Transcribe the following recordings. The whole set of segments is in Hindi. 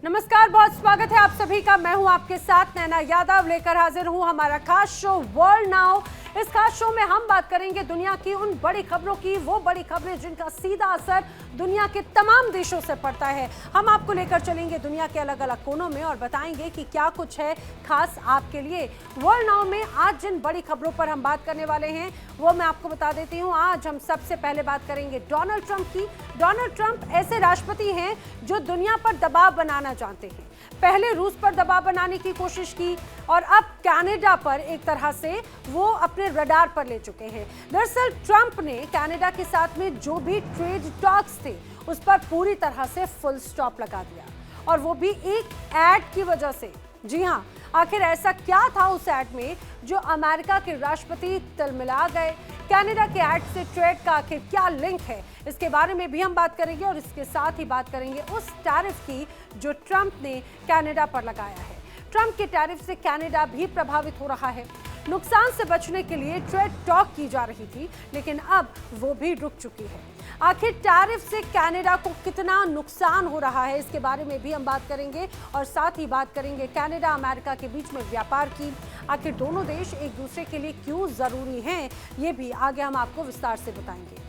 नमस्कार, बहुत स्वागत है आप सभी का। मैं हूं आपके साथ नैना यादव, लेकर हाजिर हूं हमारा खास शो वर्ल्ड नाउ। इस खास शो में हम बात करेंगे दुनिया की उन बड़ी खबरों की, वो बड़ी खबरें जिनका सीधा असर दुनिया के तमाम देशों से पड़ता है। हम आपको लेकर चलेंगे दुनिया के अलग अलग कोनों में और बताएंगे कि क्या कुछ है खास आपके लिए। वर्ल्ड नाउ में आज जिन बड़ी खबरों पर हम बात करने वाले हैं वो मैं आपको बता देती हूँ। आज हम सबसे पहले बात करेंगे डोनाल्ड ट्रंप की। डोनाल्ड ट्रंप ऐसे राष्ट्रपति हैं जो दुनिया पर दबाव बनाना जानते हैं। पहले रूस पर दबाव बनाने की कोशिश की और अब कनाडा पर एक तरह से वो अपने रडार पर ले चुके हैं। दरअसल ट्रंप ने कनाडा के साथ में जो भी ट्रेड टॉक्स थे उस पर पूरी तरह से फुल स्टॉप लगा दिया, और वो भी एक ऐड की वजह से। जी हाँ, आखिर ऐसा क्या था उस ऐड में जो अमेरिका के राष्ट्रपति तिलमिला गए? कनाडा के ऐड से ट्रेड का आखिर क्या लिंक है, इसके बारे में भी हम बात करेंगे। और इसके साथ ही बात करेंगे उस टैरिफ की जो ट्रंप ने कनाडा पर लगाया है। ट्रंप के टैरिफ से कनाडा भी प्रभावित हो रहा है। नुकसान से बचने के लिए ट्रेड टॉक की जा रही थी, लेकिन अब वो भी रुक चुकी है। आखिर टैरिफ से कनाडा को कितना नुकसान हो रहा है, इसके बारे में भी हम बात करेंगे। और साथ ही बात करेंगे कनाडा अमेरिका के बीच में व्यापार की। आखिर दोनों देश एक दूसरे के लिए क्यों जरूरी हैं, ये भी आगे हम आपको विस्तार से बताएंगे।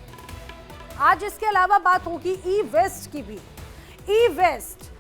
आज इसके अलावा बात होगी ई वेस्ट की भी। ई वेस्ट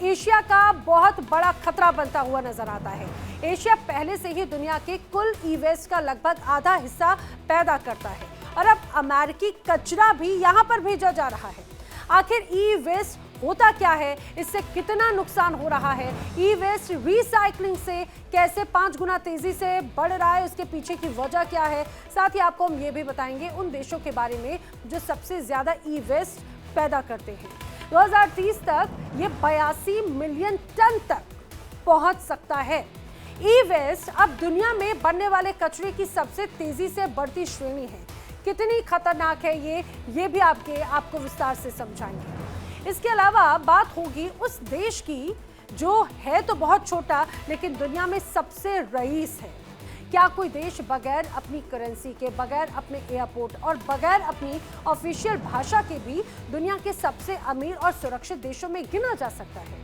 एशिया का बहुत बड़ा खतरा बनता हुआ नजर आता है। एशिया पहले से ही दुनिया के कुल ई वेस्ट का लगभग आधा हिस्सा पैदा करता है, और अब अमेरिकी कचरा भी यहाँ पर भेजा जा रहा है। आखिर ई वेस्ट होता क्या है, इससे कितना नुकसान हो रहा है, ई वेस्ट रिसाइकलिंग से कैसे 5 गुना तेजी से बढ़ रहा है, उसके पीछे की वजह क्या है। साथ ही आपको हम ये भी बताएंगे उन देशों के बारे में जो सबसे ज्यादा ई वेस्ट पैदा करते हैं। 2030 तक ये 82 मिलियन टन तक पहुंच सकता है। ई वेस्ट अब दुनिया में बनने वाले कचरे की सबसे तेजी से बढ़ती श्रेणी है। कितनी खतरनाक है ये भी आपको विस्तार से समझाएंगे। इसके अलावा बात होगी उस देश की जो है तो बहुत छोटा, लेकिन दुनिया में सबसे रईस है। क्या कोई देश बगैर अपनी करेंसी के, बगैर अपने एयरपोर्ट और बगैर अपनी ऑफिशियल भाषा के भी दुनिया के सबसे अमीर और सुरक्षित देशों में गिना जा सकता है?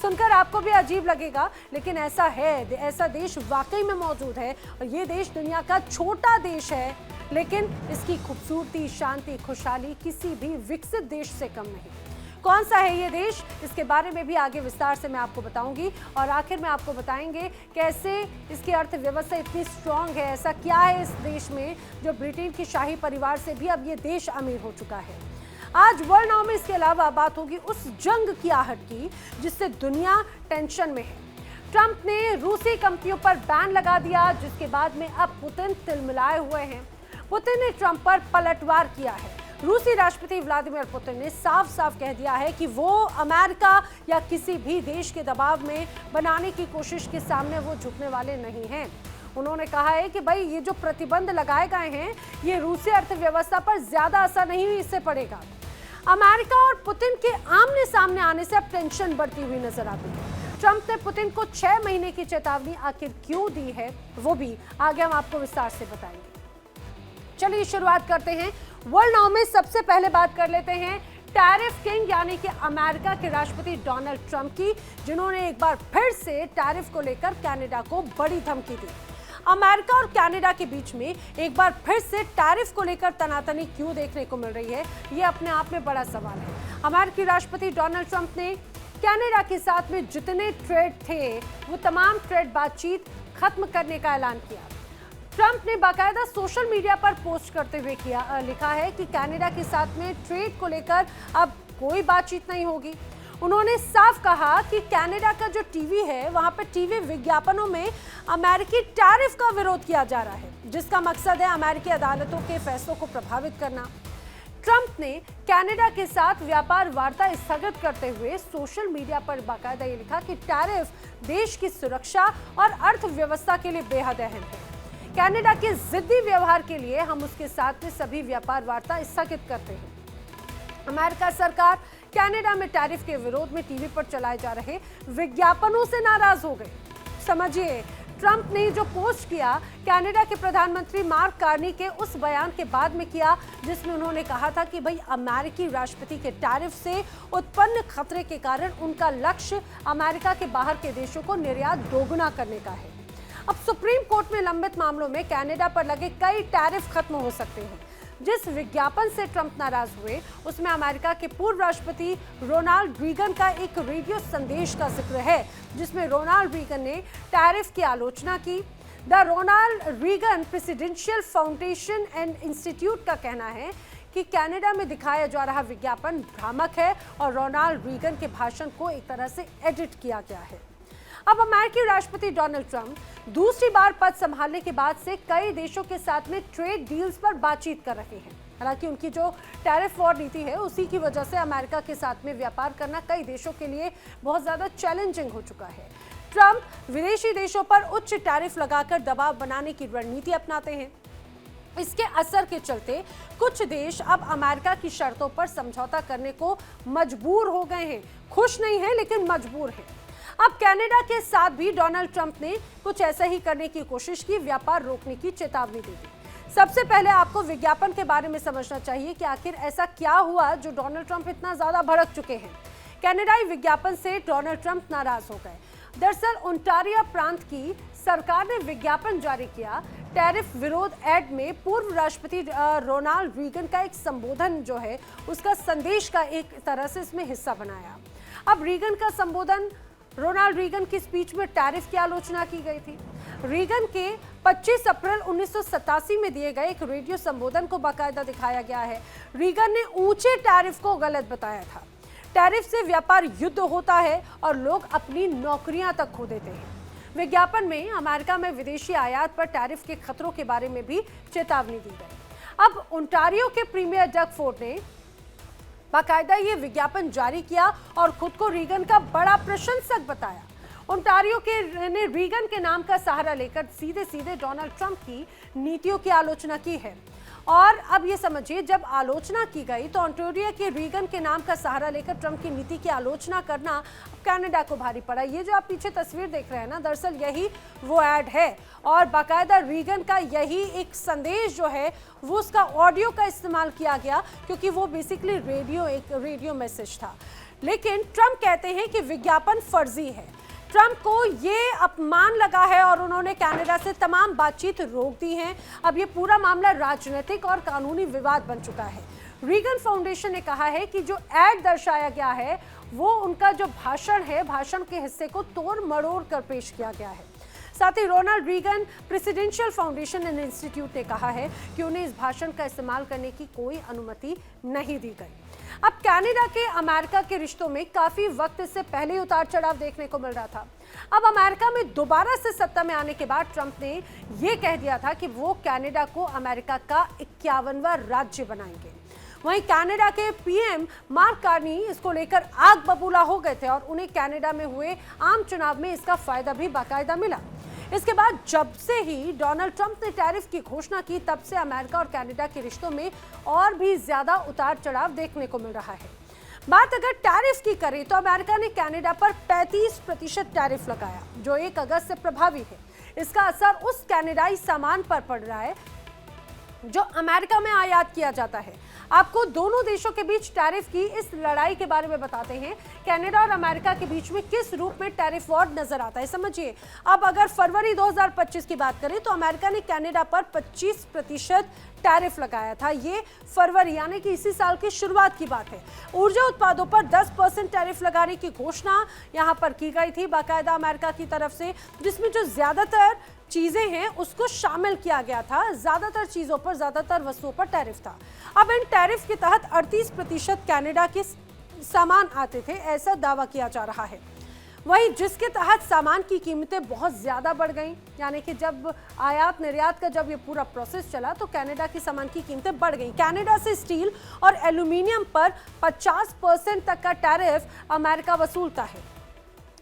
सुनकर आपको भी अजीब लगेगा, लेकिन ऐसा है। ऐसा देश वाकई में मौजूद है, और ये देश दुनिया का छोटा देश है, लेकिन इसकी खूबसूरती, शांति, खुशहाली किसी भी विकसित देश से कम नहीं। कौन सा है ये देश, इसके बारे में भी आगे विस्तार से मैं आपको बताऊंगी। और आखिर में आपको बताएंगे कैसे इसकी अर्थव्यवस्था इतनी स्ट्रांग है। ऐसा क्या है इस देश में जो ब्रिटेन की शाही परिवार से भी अब ये देश अमीर हो चुका है। आज वर्ल्ड नाउ में इसके अलावा बात होगी उस जंग की आहट की जिससे दुनिया टेंशन में है। ट्रंप ने रूसी कंपनियों पर बैन लगा दिया, जिसके बाद में अब पुतिन तिलमिलाए हुए हैं। पुतिन ने ट्रंप पर पलटवार किया है। रूसी राष्ट्रपति व्लादिमीर पुतिन ने साफ साफ कह दिया है कि वो अमेरिका या किसी भी देश के दबाव में बनाने की कोशिश के सामने वो झुकने वाले नहीं हैं। उन्होंने कहा है कि भाई ये जो प्रतिबंध लगाए गए हैं ये रूसी अर्थव्यवस्था पर ज्यादा असर नहीं इससे पड़ेगा। अमेरिका और पुतिन के आमने सामने आने से अब टेंशन बढ़ती हुई नजर आती है। ट्रंप ने पुतिन को 6 महीने की चेतावनी आखिर क्यों दी है, वो भी आगे हम आपको विस्तार से बताएंगे। चलिए शुरुआत करते हैं। वर्ल्ड नाउ में सबसे पहले बात कर लेते हैं टैरिफ किंग यानी कि अमेरिका के राष्ट्रपति डोनाल्ड ट्रंप की, जिन्होंने एक बार फिर से टैरिफ को लेकर कनाडा को बड़ी धमकी दी। अमेरिका और कनाडा के बीच में एक बार फिर से टैरिफ को लेकर तनातनी क्यों देखने को मिल रही है, ये अपने आप में बड़ा सवाल है। अमेरिकी राष्ट्रपति डोनाल्ड ट्रंप ने कनाडा के साथ में जितने ट्रेड थे वो तमाम ट्रेड बातचीत खत्म करने का ऐलान किया। ट्रंप ने बाकायदा सोशल मीडिया पर पोस्ट करते हुए लिखा है कि कनाडा के साथ में ट्रेड को लेकर अब कोई बातचीत नहीं होगी। उन्होंने साफ कहा कि कनाडा का जो टीवी है वहां पर टीवी विज्ञापनों में अमेरिकी टैरिफ का विरोध किया जा रहा है, जिसका मकसद है अमेरिकी अदालतों के फैसलों को प्रभावित करना। ट्रंप ने कनाडा के साथ व्यापार वार्ता स्थगित करते हुए सोशल मीडिया पर बाकायदा ये लिखा कि टैरिफ देश की सुरक्षा और अर्थव्यवस्था के लिए बेहद अहम है। कनाडा के जिद्दी व्यवहार के लिए हम उसके साथ में सभी व्यापार वार्ता स्थगित करते हैं। अमेरिका सरकार कनाडा में टैरिफ के विरोध में टीवी पर चलाए जा रहे विज्ञापनों से नाराज हो गई। समझिए, ट्रंप ने जो पोस्ट किया कनाडा के प्रधानमंत्री मार्क कार्नी के उस बयान के बाद में किया, जिसमें उन्होंने कहा था कि भाई अमेरिकी राष्ट्रपति के टैरिफ से उत्पन्न खतरे के कारण उनका लक्ष्य अमेरिका के बाहर के देशों को निर्यात दोगुना करने का है। अब सुप्रीम कोर्ट में लंबित मामलों में कनाडा पर लगे कई टैरिफ खत्म हो सकते हैं। जिस विज्ञापन से ट्रंप नाराज हुए उसमें अमेरिका के पूर्व राष्ट्रपति रोनाल्ड रीगन का एक रेडियो संदेश का जिक्र है, जिसमें रोनाल्ड रीगन ने टैरिफ की आलोचना की। The Ronald Reagan presidential foundation and institute का कहना है कि कनाडा में दिखाया जा रहा विज्ञापन भ्रामक है और रोनाल्ड रीगन के भाषण को एक तरह से एडिट किया गया है। अब अमेरिकी राष्ट्रपति डोनाल्ड ट्रंप दूसरी बार पद संभालने के बाद से कई देशों के साथ में ट्रेड डील्स पर बातचीत कर रहे हैं। हालांकि उनकी जो टैरिफ वॉर नीति है उसी की वजह से अमेरिका के साथ में व्यापार करना कई देशों के लिए बहुत ज्यादा चैलेंजिंग हो चुका है। ट्रंप विदेशी देशों पर उच्च टैरिफ लगाकर दबाव बनाने की रणनीति अपनाते हैं। इसके असर के चलते कुछ देश अब अमेरिका की शर्तों पर समझौता करने को मजबूर हो गए हैं। खुश नहीं है लेकिन मजबूर है। अब कनाडा के साथ भी डोनाल्ड ट्रंप ने कुछ ऐसा ही करने की कोशिश की, व्यापार रोकने की चेतावनी दे दी। सबसे पहले आपको विज्ञापन के बारे में समझना चाहिए कि आखिर ऐसा क्या हुआ जो डोनाल्ड ट्रंप इतना ज्यादा भड़क चुके हैं। कनाडाई विज्ञापन से डोनाल्ड ट्रंप नाराज हो गए। दरअसल ओंटारियो प्रांत की सरकार ने विज्ञापन जारी किया। टैरिफ विरोध एड में पूर्व राष्ट्रपति रोनाल्ड रीगन का एक संबोधन जो है उसका संदेश का एक तरह से इसमें हिस्सा बनाया। अब रीगन का संबोधन, रोनाल्ड रीगन की स्पीच में टैरिफ की आलोचना की गई थी। रीगन के 25 अप्रैल 1987 में दिए गए एक रेडियो संबोधन को बाकायदा दिखाया गया है। रीगन ने ऊंचे टैरिफ को गलत बताया था। टैरिफ से व्यापार युद्ध होता है और लोग अपनी नौकरियां तक खो देते हैं। विज्ञापन में अमेरिका में विदेशी आयात पर टैरिफ के खतरों के बारे में भी चेतावनी दी गई। अब ओंटारियो के प्रीमियर डग फोर्ड ने बाकायदा ये विज्ञापन जारी किया और खुद को रीगन का बड़ा प्रशंसक बताया। ओंटारियो के ने रीगन के नाम का सहारा लेकर सीधे सीधे डोनाल्ड ट्रंप की नीतियों की आलोचना की है। और अब ये समझिए, जब आलोचना की गई तो ओंटारियो के रीगन के नाम का सहारा लेकर ट्रंप की नीति की आलोचना करना कनाडा को भारी पड़ा। ये जो आप पीछे तस्वीर देख रहे हैं ना, दरअसल यही वो ऐड है और बाकायदा रीगन का यही एक संदेश जो है वो उसका ऑडियो का इस्तेमाल किया गया, क्योंकि वो बेसिकली एक रेडियो मैसेज था। लेकिन ट्रंप कहते हैं कि विज्ञापन फर्जी है। ट्रंप को ये अपमान लगा है और उन्होंने कनाडा से तमाम बातचीत रोक दी है। अब ये पूरा मामला राजनीतिक और कानूनी विवाद बन चुका है। रीगन फाउंडेशन ने कहा है कि जो एड दर्शाया गया है वो उनका जो भाषण है, भाषण के हिस्से को तोड़ मरोड़ कर पेश किया गया है। साथ ही Ronald Reagan presidential foundation and institute ने कहा है कि उन्हें इस भाषण का इस्तेमाल करने की कोई अनुमति नहीं दी गई। अब कनाडा के अमेरिका के रिश्तों में काफी वक्त से पहले उतार चढ़ाव देखने को मिल रहा था। अब अमेरिका में दोबारा से सत्ता में आने के बाद ट्रंप ने यह कह दिया था कि वो कनाडा को अमेरिका का 51वां राज्य बनाएंगे। वहीं कनाडा के पीएम मार्क कार्नी इसको लेकर आग बबूला हो गए थे और उन्हें कनाडा में हुए आम चुनाव में इसका फायदा भी बाकायदा मिला। इसके बाद जब से ही डोनाल्ड ट्रंप ने टैरिफ की घोषणा की, तब से अमेरिका और कनाडा के रिश्तों में और भी ज्यादा उतार चढ़ाव देखने को मिल रहा है। बात अगर टैरिफ की करें तो अमेरिका ने कनाडा पर 35% टैरिफ लगाया, जो 1 अगस्त से प्रभावी है। इसका असर उस कनाडाई सामान पर पड़ रहा है जो अमेरिका में आयात किया जाता है। आपको दोनों देशों के बीच टैरिफ की इस लड़ाई के बारे में बताते हैं। कनाडा और अमेरिका के बीच में किस रूप में टैरिफ वॉर नजर आता है, समझिए। अब अगर फरवरी 2025 की बात करें तो अमेरिका ने कनाडा पर 25% टैरिफ लगाया था। ये फरवरी यानी कि इसी साल की शुरुआत की बात है। ऊर्जा उत्पादों पर 10% टैरिफ लगाने की घोषणा यहां पर की गई थी बाकायदा अमेरिका की तरफ से, जिसमें जो ज्यादातर चीजें हैं उसको शामिल किया गया था। ज्यादातर चीजों पर, ज्यादातर वस्तुओं पर टैरिफ था। अब इन टैरिफ के तहत 38% कनाडा के सामान आते थे, ऐसा दावा किया जा रहा है। वहीं जिसके तहत सामान की कीमतें बहुत ज्यादा बढ़ गईं, यानी कि जब आयात निर्यात का जब ये पूरा प्रोसेस चला तो कनाडा की सामान की कीमतें बढ़ गईं। कनाडा से स्टील और एल्यूमिनियम पर 50% तक का टैरिफ अमेरिका वसूलता है।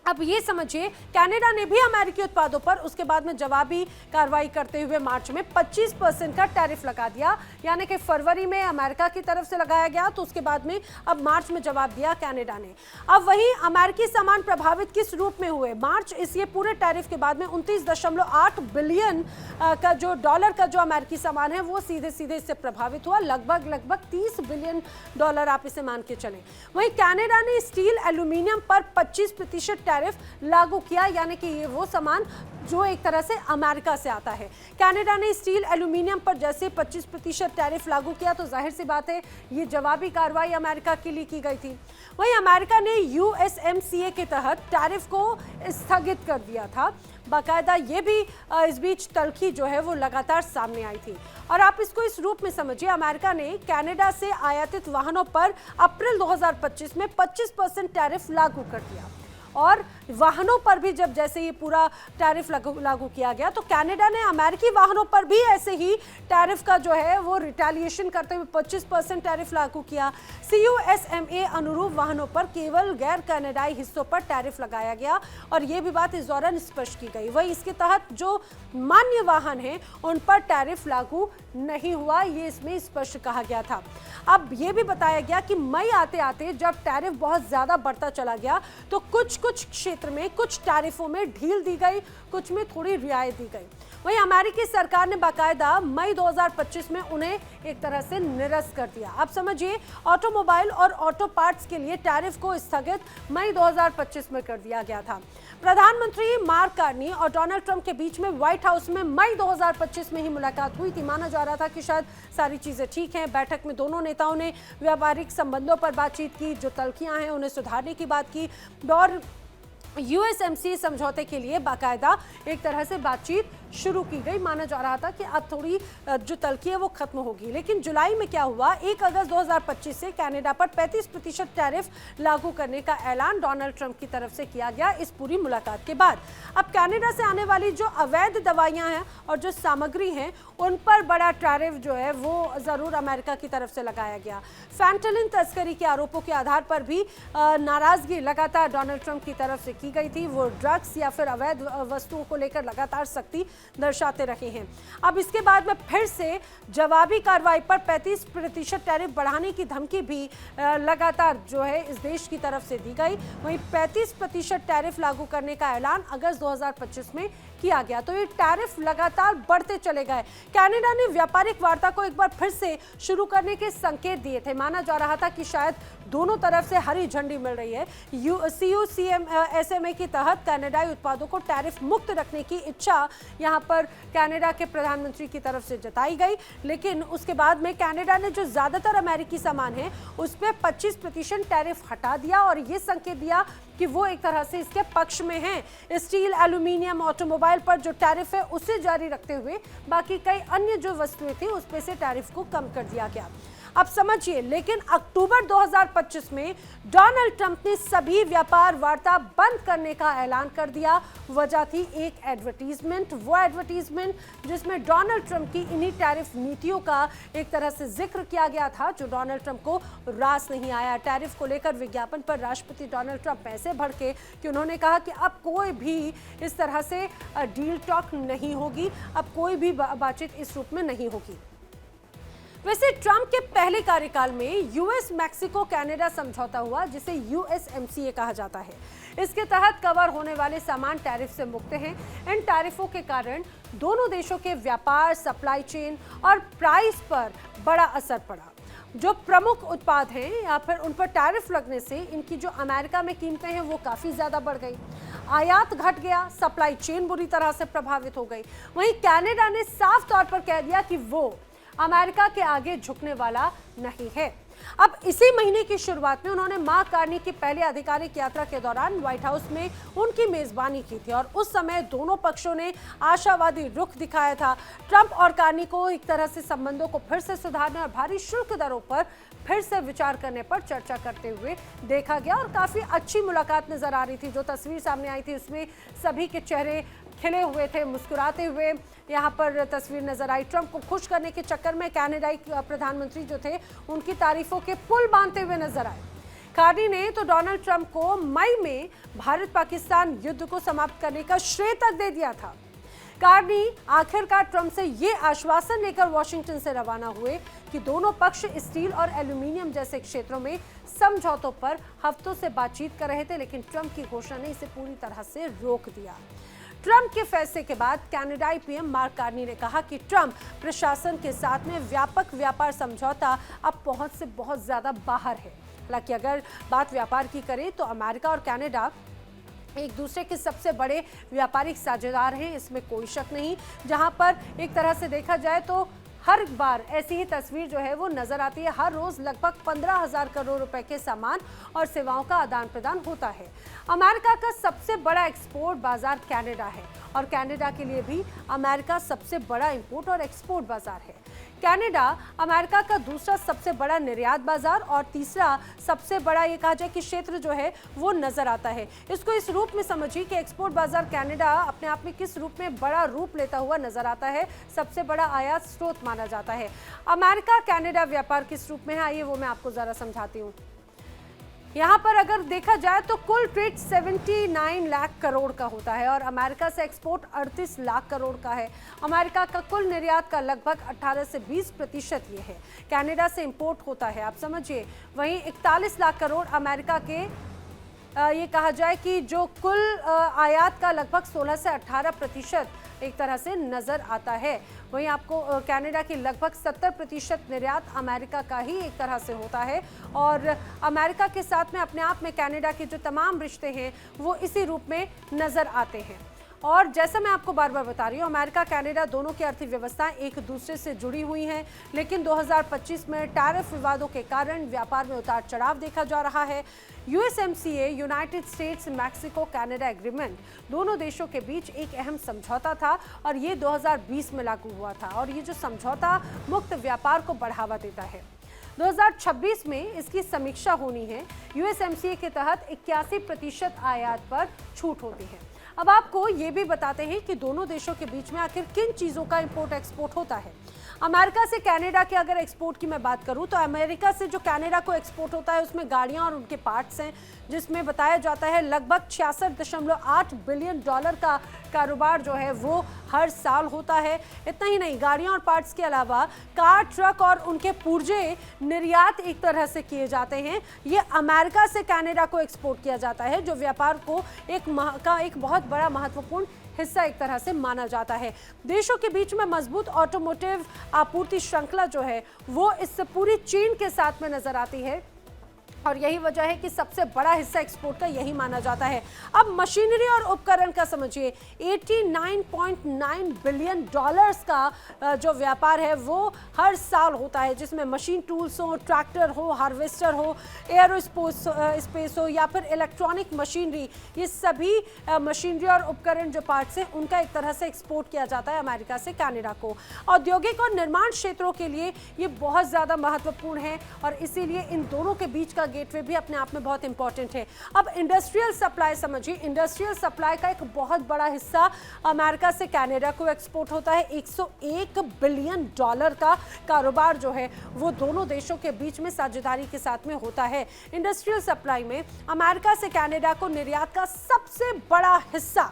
अब ये समझिए, कनाडा ने भी अमेरिकी उत्पादों पर उसके बाद में जवाबी कार्रवाई करते हुए मार्च में 25% का टैरिफ लगा दिया। यानी कि फरवरी में अमेरिका की तरफ से लगाया गया, तो उसके बाद में अब मार्च में जवाब दिया कनाडा ने। अब वहीं अमेरिकी सामान प्रभावित किस रूप में हुए? मार्च इस ये पूरे टैरिफ के बाद में 29.8 बिलियन का जो डॉलर का जो अमेरिकी सामान है वो सीधे सीधे इससे प्रभावित हुआ। लगभग 30 बिलियन डॉलर आप इसे मान के चलें। वहीं कनाडा ने स्टील एल्यूमिनियम पर 25% टैरिफ लागू किया, यानी कि ये वो सामान जो एक तरह से अमेरिका से आता है। कनाडा ने स्टील एल्यूमिनियम पर जैसे 25% टैरिफ लागू किया, तो जाहिर सी बात है ये जवाबी कार्रवाई अमेरिका के लिए की गई थी। वहीं अमेरिका ने USMCA के तहत टैरिफ को स्थगित कर दिया था। बाकायदा ये भी इस बीच तल्खी जो है वो लगातार सामने आई थी। और आप इसको इस रूप में समझिए, अमेरिका ने कनाडा से आयातित वाहनों पर अप्रैल 2025 में 25% टैरिफ लागू कर दिया। और वाहनों पर भी जब जैसे ये पूरा टैरिफ लागू किया गया, तो कनाडा ने अमेरिकी वाहनों पर भी ऐसे ही टैरिफ का जो है वो रिटेलिएशन करते हुए 25% टैरिफ लागू किया। CUSMA अनुरूप वाहनों पर केवल गैर कनाडाई हिस्सों पर टैरिफ लगाया गया और ये भी बात इस दौरान स्पष्ट की गई। वही इसके तहत जो मान्य वाहन हैं उन पर टैरिफ लागू नहीं हुआ, ये इसमें स्पष्ट कहा गया था। अब ये भी बताया गया कि मई आते आते जब टैरिफ बहुत ज्यादा बढ़ता चला गया, तो कुछ क्षेत्र में कुछ टैरिफों में ढील दी गई, कुछ में थोड़ी रियायत दी गई। वहीं अमेरिकी सरकार ने बाकायदा मई 2025 में उन्हें एक तरह से निरस्त कर दिया। आप समझिए, ऑटोमोबाइल और ऑटो पार्ट्स के लिए टैरिफ को स्थगित मई 2025 में कर दिया गया था। प्रधानमंत्री मार्क कार्नी और डोनाल्ड ट्रंप के बीच में व्हाइट हाउस में मई 2025 में ही मुलाकात हुई थी। माना जा रहा था कि शायद सारी चीजें ठीक हैं। बैठक में दोनों नेताओं ने व्यापारिक संबंधों पर बातचीत की, जो तल्खियां हैं उन्हें सुधारने की बात की और USMCA समझौते के लिए बाकायदा एक तरह से बातचीत शुरू की गई। माना जा रहा था कि अब थोड़ी जो तल्खी है वो खत्म होगी। लेकिन जुलाई में क्या हुआ? 1 अगस्त 2025 से कनाडा पर 35% टैरिफ लागू करने का ऐलान डोनाल्ड ट्रंप की तरफ से किया गया इस पूरी मुलाकात के बाद। अब कनाडा से आने वाली जो अवैध दवाइयां हैं और जो सामग्री हैं उन पर बड़ा टैरिफ जो है वो जरूर अमेरिका की तरफ से लगाया गया। फैंटानिल तस्करी के आरोपों के आधार पर भी नाराजगी लगातार डोनाल्ड ट्रंप की तरफ से की गई थी। वो ड्रग्स या फिर अवैध वस्तुओं को लेकर लगातार सख्ती दर्शाते रहे हैं। अब इसके बाद में फिर से जवाबी कार्रवाई पर 35% टैरिफ बढ़ाने की धमकी भी लगातार जो है इस देश की तरफ से दी गई। वहीं 35% टैरिफ लागू करने का ऐलान अगस्त 2025 में किया गया। तो ये टैरिफ लगातार बढ़ते चले गए। कनाडा ने व्यापारिक वार्ता को एक बार फिर से शुरू करने के संकेत दिए थे। माना जा रहा था कि शायद दोनों तरफ से हरी झंडी मिल रही है। CUSMA के तहत कनाडाई उत्पादों को टैरिफ मुक्त रखने की इच्छा यहां पर कनाडा के प्रधानमंत्री की तरफ से जताई गई। लेकिन उसके बाद में कनाडा ने जो ज्यादातर अमेरिकी सामान है उस पर 25% टैरिफ हटा दिया और ये संकेत दिया कि वो एक तरह से इसके पक्ष में हैं। स्टील, एल्यूमिनियम, ऑटोमोबाइल पर जो टैरिफ है उसे जारी रखते हुए बाकी कई अन्य जो वस्तुएं थी उस पे से टैरिफ को कम कर दिया गया। अब समझिए, लेकिन अक्टूबर 2025 में डोनाल्ड ट्रंप ने सभी व्यापार वार्ता बंद करने का ऐलान कर दिया। वजह थी एक एडवर्टीजमेंट, वो एडवर्टीजमेंट जिसमें डोनाल्ड ट्रंप की इन्हीं टैरिफ नीतियों का एक तरह से जिक्र किया गया था, जो डोनाल्ड ट्रंप को रास नहीं आया। टैरिफ को लेकर विज्ञापन पर राष्ट्रपति डोनाल्ड ट्रंप ऐसे भड़के कि उन्होंने कहा कि अब कोई भी इस तरह से डील टॉक नहीं होगी, अब कोई भी बातचीत इस रूप में नहीं होगी। वैसे ट्रंप के पहले कार्यकाल में US मैक्सिको कनाडा समझौता हुआ, जिसे USMCA कहा जाता है। इसके तहत कवर होने वाले सामान टैरिफ से मुक्त हैं। इन टैरिफों के कारण दोनों देशों के व्यापार, सप्लाई चेन और प्राइस पर बड़ा असर पड़ा। जो प्रमुख उत्पाद हैं या फिर उन पर टैरिफ लगने से इनकी जो अमेरिका में कीमतें हैं वो काफ़ी ज़्यादा बढ़ गई। आयात घट गया, सप्लाई चेन बुरी तरह से प्रभावित हो गई। वहीं कनाडा ने साफ तौर पर कह दिया कि वो अमेरिका के आगे झुकने वाला नहीं है। अब इसी महीने की शुरुआत में उन्होंने मार्क कार्नी की पहले आधिकारिक यात्रा के दौरान व्हाइट हाउस में उनकी मेजबानी की थी और उस समय दोनों पक्षों ने आशावादी रुख दिखाया था। ट्रंप और कार्नी को एक तरह से संबंधों को फिर से सुधारने और भारी शुल्क दरों पर फिर से विचार करने पर चर्चा करते हुए देखा गया और काफी अच्छी मुलाकात नजर आ रही थी। जो तस्वीर सामने आई थी उसमें सभी के चेहरे खिले हुए थे, मुस्कुराते हुए यहाँ पर तस्वीर नजर आई। ट्रंप को खुश करने के चक्कर में कनाडाई प्रधानमंत्री जो थे उनकी तारीफों के पुल बांधते हुए नजर आए। कार्नी ने तो डोनाल्ड ट्रंप को मई में भारत पाकिस्तान युद्ध को समाप्त करने का श्रेय तक दे दिया था। कार्नी आखिरकार ट्रंप से ये आश्वासन लेकर वॉशिंगटन से रवाना हुए कि दोनों पक्ष स्टील और एल्यूमीनियम जैसे क्षेत्रों में समझौतों पर हफ्तों से बातचीत कर रहे थे, लेकिन ट्रंप की घोषणा ने इसे पूरी तरह से रोक दिया। ट्रंप के फैसले के बाद कनाडाई पीएम मार्क कार्नी ने कहा कि ट्रंप प्रशासन के साथ में व्यापक व्यापार समझौता अब पहुंच से बहुत ज्यादा बाहर है। हालांकि अगर बात व्यापार की करें तो अमेरिका और कनाडा एक दूसरे के सबसे बड़े व्यापारिक साझेदार हैं, इसमें कोई शक नहीं। जहां पर एक तरह से देखा जाए तो हर बार ऐसी ही तस्वीर जो है वो नजर आती है। हर रोज लगभग 15,000 करोड़ रुपए के सामान और सेवाओं का आदान प्रदान होता है। अमेरिका का सबसे बड़ा एक्सपोर्ट बाजार कनाडा है और कनाडा के लिए भी अमेरिका सबसे बड़ा इंपोर्ट और एक्सपोर्ट बाजार है। कनाडा अमेरिका का दूसरा सबसे बड़ा निर्यात बाजार और तीसरा सबसे बड़ा ये कहा जाए कि क्षेत्र जो है वो नजर आता है। इसको इस रूप में समझिए कि एक्सपोर्ट बाजार कनाडा अपने आप में किस रूप में बड़ा रूप लेता हुआ नजर आता है, सबसे बड़ा आयात स्रोत माना जाता है। अमेरिका कनाडा व्यापार किस रूप में है, आइए वो मैं आपको जरा समझाती हूँ। यहाँ पर अगर देखा जाए तो कुल ट्रेड 79 लाख करोड़ का होता है और अमेरिका से एक्सपोर्ट 38 लाख करोड़ का है। अमेरिका का कुल निर्यात का लगभग 18 से 20% ये है। कनाडा से इंपोर्ट होता है, आप समझिए, वहीं 41 लाख करोड़ अमेरिका के ये कहा जाए कि जो कुल आयात का लगभग 16 से 18% एक तरह से नजर आता है। वहीं आपको कनाडा की लगभग 70% निर्यात अमेरिका का ही एक तरह से होता है और अमेरिका के साथ में अपने आप में कनाडा के जो तमाम रिश्ते हैं वो इसी रूप में नजर आते हैं। और जैसा मैं आपको बार बार बता रही हूँ, अमेरिका कनाडा दोनों की अर्थव्यवस्थाएं एक दूसरे से जुड़ी हुई हैं, लेकिन 2025 में टैरिफ विवादों के कारण व्यापार में उतार चढ़ाव देखा जा रहा है। USMCA United States Mexico Canada agreement दोनों देशों के बीच एक अहम समझौता था और ये 2020 में लागू हुआ था और ये जो समझौता मुक्त व्यापार को बढ़ावा देता है। 2026 में इसकी समीक्षा होनी है। यूएसएमसीए के तहत 81% आयात पर छूट होती है। अब आपको ये भी बताते हैं कि दोनों देशों के बीच में आखिर किन चीज़ों का इंपोर्ट एक्सपोर्ट होता है। अमेरिका से कनाडा के अगर एक्सपोर्ट की मैं बात करूं तो अमेरिका से जो कनाडा को एक्सपोर्ट होता है उसमें गाड़ियां और उनके पार्ट्स हैं, जिसमें बताया जाता है लगभग 66.8 बिलियन डॉलर का कारोबार जो है वो हर साल होता है। इतना ही नहीं, गाड़ियां और पार्ट्स के अलावा कार, ट्रक और उनके पुर्जे निर्यात एक तरह से किए जाते हैं। ये अमेरिका से कनाडा को एक्सपोर्ट किया जाता है, जो व्यापार को एक बहुत बड़ा महत्वपूर्ण हिस्सा एक तरह से माना जाता है। देशों के बीच में मजबूत ऑटोमोटिव आपूर्ति श्रृंखला जो है वो इस पूरी चीन के साथ में नजर आती है और यही वजह है कि सबसे बड़ा हिस्सा एक्सपोर्ट का यही माना जाता है। अब मशीनरी और उपकरण का समझिए, 89.9 बिलियन डॉलर्स का जो व्यापार है वो हर साल होता है, जिसमें मशीन टूल्स हो, ट्रैक्टर हो, हार्वेस्टर हो, एयरोस्पेस हो या फिर इलेक्ट्रॉनिक मशीनरी, ये सभी मशीनरी और उपकरण जो पार्ट्स हैं उनका एक तरह से एक्सपोर्ट किया जाता है अमेरिका से कनाडा को। औद्योगिक और निर्माण क्षेत्रों के लिए ये बहुत ज़्यादा महत्वपूर्ण है और इसीलिए इन दोनों के बीच का गेटवे भी अपने आप में बहुत इंपॉर्टेंट है। अब इंडस्ट्रियल सप्लाई समझिए, इंडस्ट्रियल सप्लाई का एक बहुत बड़ा हिस्सा अमेरिका से कनाडा को एक्सपोर्ट होता है। 101 बिलियन डॉलर का कारोबार जो है वो दोनों देशों के बीच में साझेदारी के साथ में होता है। इंडस्ट्रियल सप्लाई में अमेरिका से कनाडा को निर्यात का सबसे बड़ा हिस्सा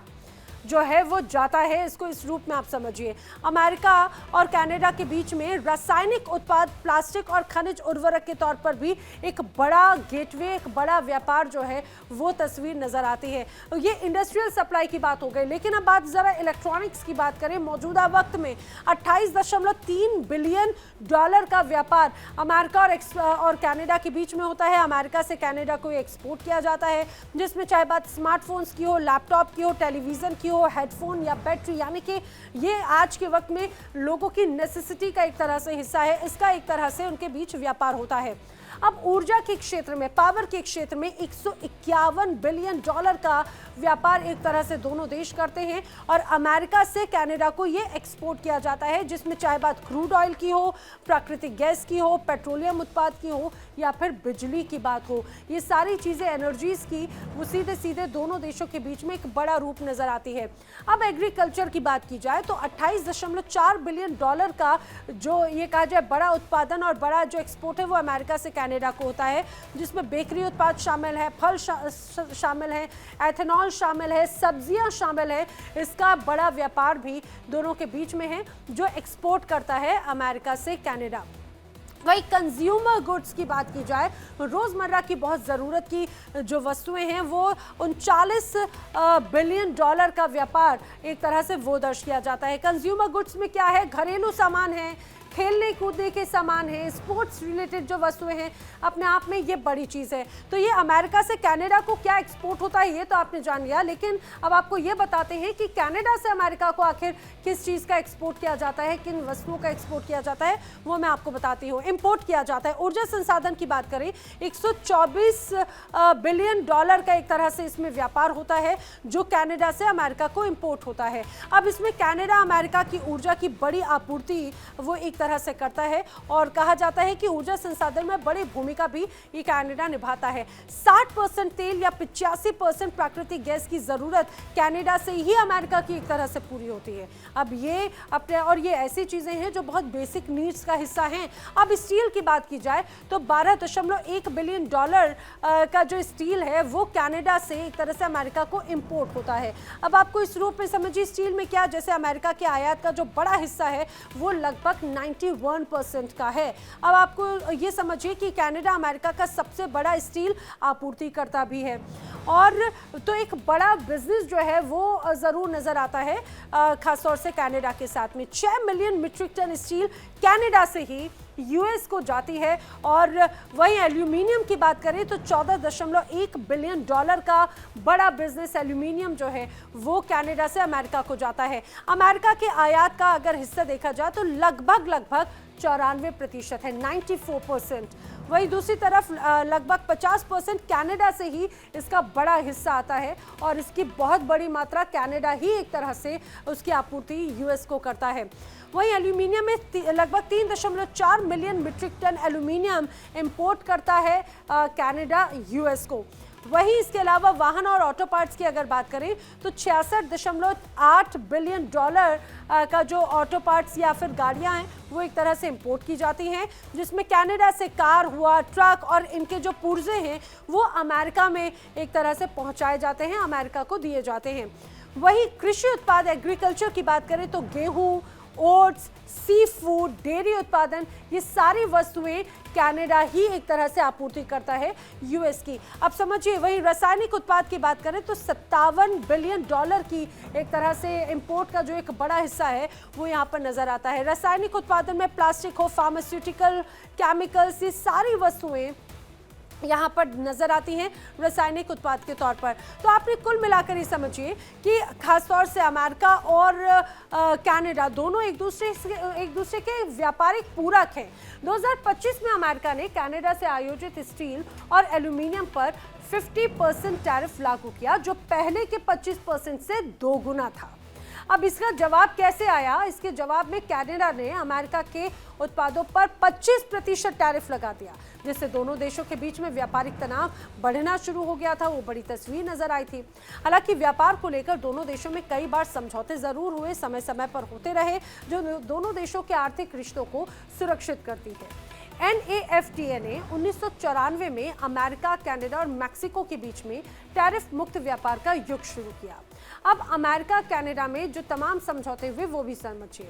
जो है वो जाता है। इसको इस रूप में आप समझिए, अमेरिका और कनाडा के बीच में रासायनिक उत्पाद, प्लास्टिक और खनिज उर्वरक के तौर पर भी एक बड़ा गेटवे, एक बड़ा व्यापार जो है वो तस्वीर नजर आती है। तो ये इंडस्ट्रियल सप्लाई की बात हो गई, लेकिन अब बात जरा इलेक्ट्रॉनिक्स की बात करें। मौजूदा वक्त में 28.3 बिलियन डॉलर का व्यापार अमेरिका और कनाडा के बीच में होता है। अमेरिका से कनाडा को एक्सपोर्ट किया जाता है, जिसमें चाहे बात स्मार्टफोन्स की हो, लैपटॉप की हो, टेलीविजन की हो, हेडफोन या बैटरी, यानी कि ये आज के वक्त में लोगों की नेसेसिटी का एक तरह से हिस्सा है। इसका एक तरह से उनके बीच व्यापार होता है। अब ऊर्जा के क्षेत्र में, पावर के क्षेत्र में 151 बिलियन डॉलर का व्यापार एक तरह से दोनों देश करते हैं और अमेरिका से कनाडा को ये एक्सपोर्ट किया जाता है, जिसमें चाहे बात क्रूड ऑयल की हो, प्राकृतिक गैस की हो, पेट्रोलियम उत्पाद की हो या फिर बिजली की बात हो। ये सारी चीज़ें एनर्जीज की वो सीधे सीधे दोनों देशों के बीच में एक बड़ा रूप नजर आती है। अब एग्रीकल्चर की बात की जाए तो 28.4 बिलियन डॉलर का जो ये कहा जाए बड़ा उत्पादन और बड़ा जो एक्सपोर्ट है वो अमेरिका से कनाडा को होता है, जिसमें बेकरी उत्पाद शामिल है, फल शामिल है, एथेनॉल शामिल है, सब्जियां शामिल है। इसका बड़ा व्यापार भी दोनों के बीच में है, जो एक्सपोर्ट करता है अमेरिका से कनाडा। वही कंज्यूमर गुड्स की बात की जाए, रोज़मर्रा की बहुत ज़रूरत की जो वस्तुएं हैं वो 39 बिलियन डॉलर का व्यापार एक तरह से वो दर्ज किया जाता है। कंज्यूमर गुड्स में क्या है, घरेलू सामान है, खेलने कूदने के सामान है, स्पोर्ट्स रिलेटेड जो वस्तुएं हैं, अपने आप में ये बड़ी चीज़ है। तो ये अमेरिका से कनाडा को क्या एक्सपोर्ट होता है ये तो आपने जान लिया, लेकिन अब आपको ये बताते हैं कि कनाडा से अमेरिका को आखिर किस चीज़ का एक्सपोर्ट किया जाता है, किन वस्तुओं का एक्सपोर्ट किया जाता है, वो मैं आपको बताती हूँ। इम्पोर्ट किया जाता है, ऊर्जा संसाधन की बात करें, 124 बिलियन डॉलर का एक तरह से इसमें व्यापार होता है, जो कनाडा से अमेरिका को इम्पोर्ट होता है। अब इसमें कनाडा अमेरिका की ऊर्जा की बड़ी आपूर्ति वो एक तरह से करता है, और कहा जाता है कि ऊर्जा संसाधन में बड़ी भूमिका भी ये कनाडा निभाता है। 60% तेल या 85% प्राकृतिक गैस की जरूरत कनाडा से ही अमेरिका की एक तरह से पूरी होती है। अब ये अपने, और ये ऐसी चीजें हैं जो बहुत बेसिक नीड्स का हिस्सा हैं। अब स्टील की बात की जाए तो 12.1 बिलियन डॉलर का जो स्टील है वो कनाडा से एक तरह से अमेरिका को इंपोर्ट होता है। अब आपको इस रूप में समझिए, स्टील में क्या, जैसे अमेरिका के आयात का जो बड़ा हिस्सा है वो लगभग 91% का है। अब आपको ये समझिए कि कनाडा अमेरिका का सबसे बड़ा स्टील आपूर्तिकर्ता भी है, और तो एक बड़ा बिजनेस जो है वो जरूर नजर आता है, खासतौर से कनाडा के साथ में। 6 million metric ton steel Canada से ही यूएस को जाती है, और वही एल्यूमिनियम की बात करें तो 14.1 बिलियन डॉलर का बड़ा बिजनेस एल्यूमिनियम जो है वो कनाडा से अमेरिका को जाता है। अमेरिका के आयात का अगर हिस्सा देखा जाए तो लगभग 94% है, 94%। वही दूसरी तरफ लगभग 50% कनाडा से ही इसका बड़ा हिस्सा आता है, और इसकी बहुत बड़ी मात्रा कनाडा ही एक तरह से उसकी आपूर्ति यूएस को करता है। वहीं एल्यूमिनियम में लगभग 3.4 million metric ton aluminium import करता है कनाडा यूएस को। वहीं इसके अलावा वाहन और ऑटो पार्ट्स की अगर बात करें तो 66.8 बिलियन डॉलर का जो ऑटो पार्ट्स या फिर गाड़ियां हैं वो एक तरह से इंपोर्ट की जाती हैं, जिसमें कनाडा से कार हुआ, ट्रक और इनके जो पुर्जे हैं वो अमेरिका में एक तरह से पहुंचाए जाते हैं, अमेरिका को दिए जाते हैं। वहीं कृषि उत्पाद, एग्रीकल्चर की बात करें तो गेहूं, ओट्स, सी फूड, डेयरी उत्पादन, ये सारी वस्तुएं कनाडा ही एक तरह से आपूर्ति करता है यूएस की। अब समझिए, वही रासायनिक उत्पाद की बात करें तो 57 बिलियन डॉलर की एक तरह से इंपोर्ट का जो एक बड़ा हिस्सा है वो यहाँ पर नजर आता है। रासायनिक उत्पादन में प्लास्टिक हो, फार्मास्यूटिकल, केमिकल्स, ये सारी वस्तुएं यहाँ पर नजर आती हैं रासायनिक उत्पाद के तौर पर। तो आपने कुल मिलाकर ये समझिए कि खासतौर से अमेरिका और कनाडा दोनों एक दूसरे के व्यापारिक पूरक हैं। 2025 में अमेरिका ने कनाडा से आयोजित स्टील और एल्यूमिनियम पर 50% टैरिफ लागू किया, जो पहले के 25% से 2 गुना था। अब इसका जवाब कैसे आया? इसके जवाब में कनाडा ने अमेरिका के उत्पादों पर 25% टैरिफ लगा दिया, जिससे दोनों देशों के बीच में व्यापारिक तनाव बढ़ना शुरू हो गया था। वो बड़ी तस्वीर नजर आई थी। हालांकि व्यापार को लेकर दोनों देशों में कई बार समझौते जरूर हुए, समय समय पर होते रहे, जो दोनों देशों के आर्थिक रिश्तों को सुरक्षित करती है। NAFTA ने 1994 में अमेरिका, कनाडा और मैक्सिको के बीच में टैरिफ मुक्त व्यापार का युग शुरू किया। अब अमेरिका कनाडा में जो तमाम समझौते हुए वो भी समझिए।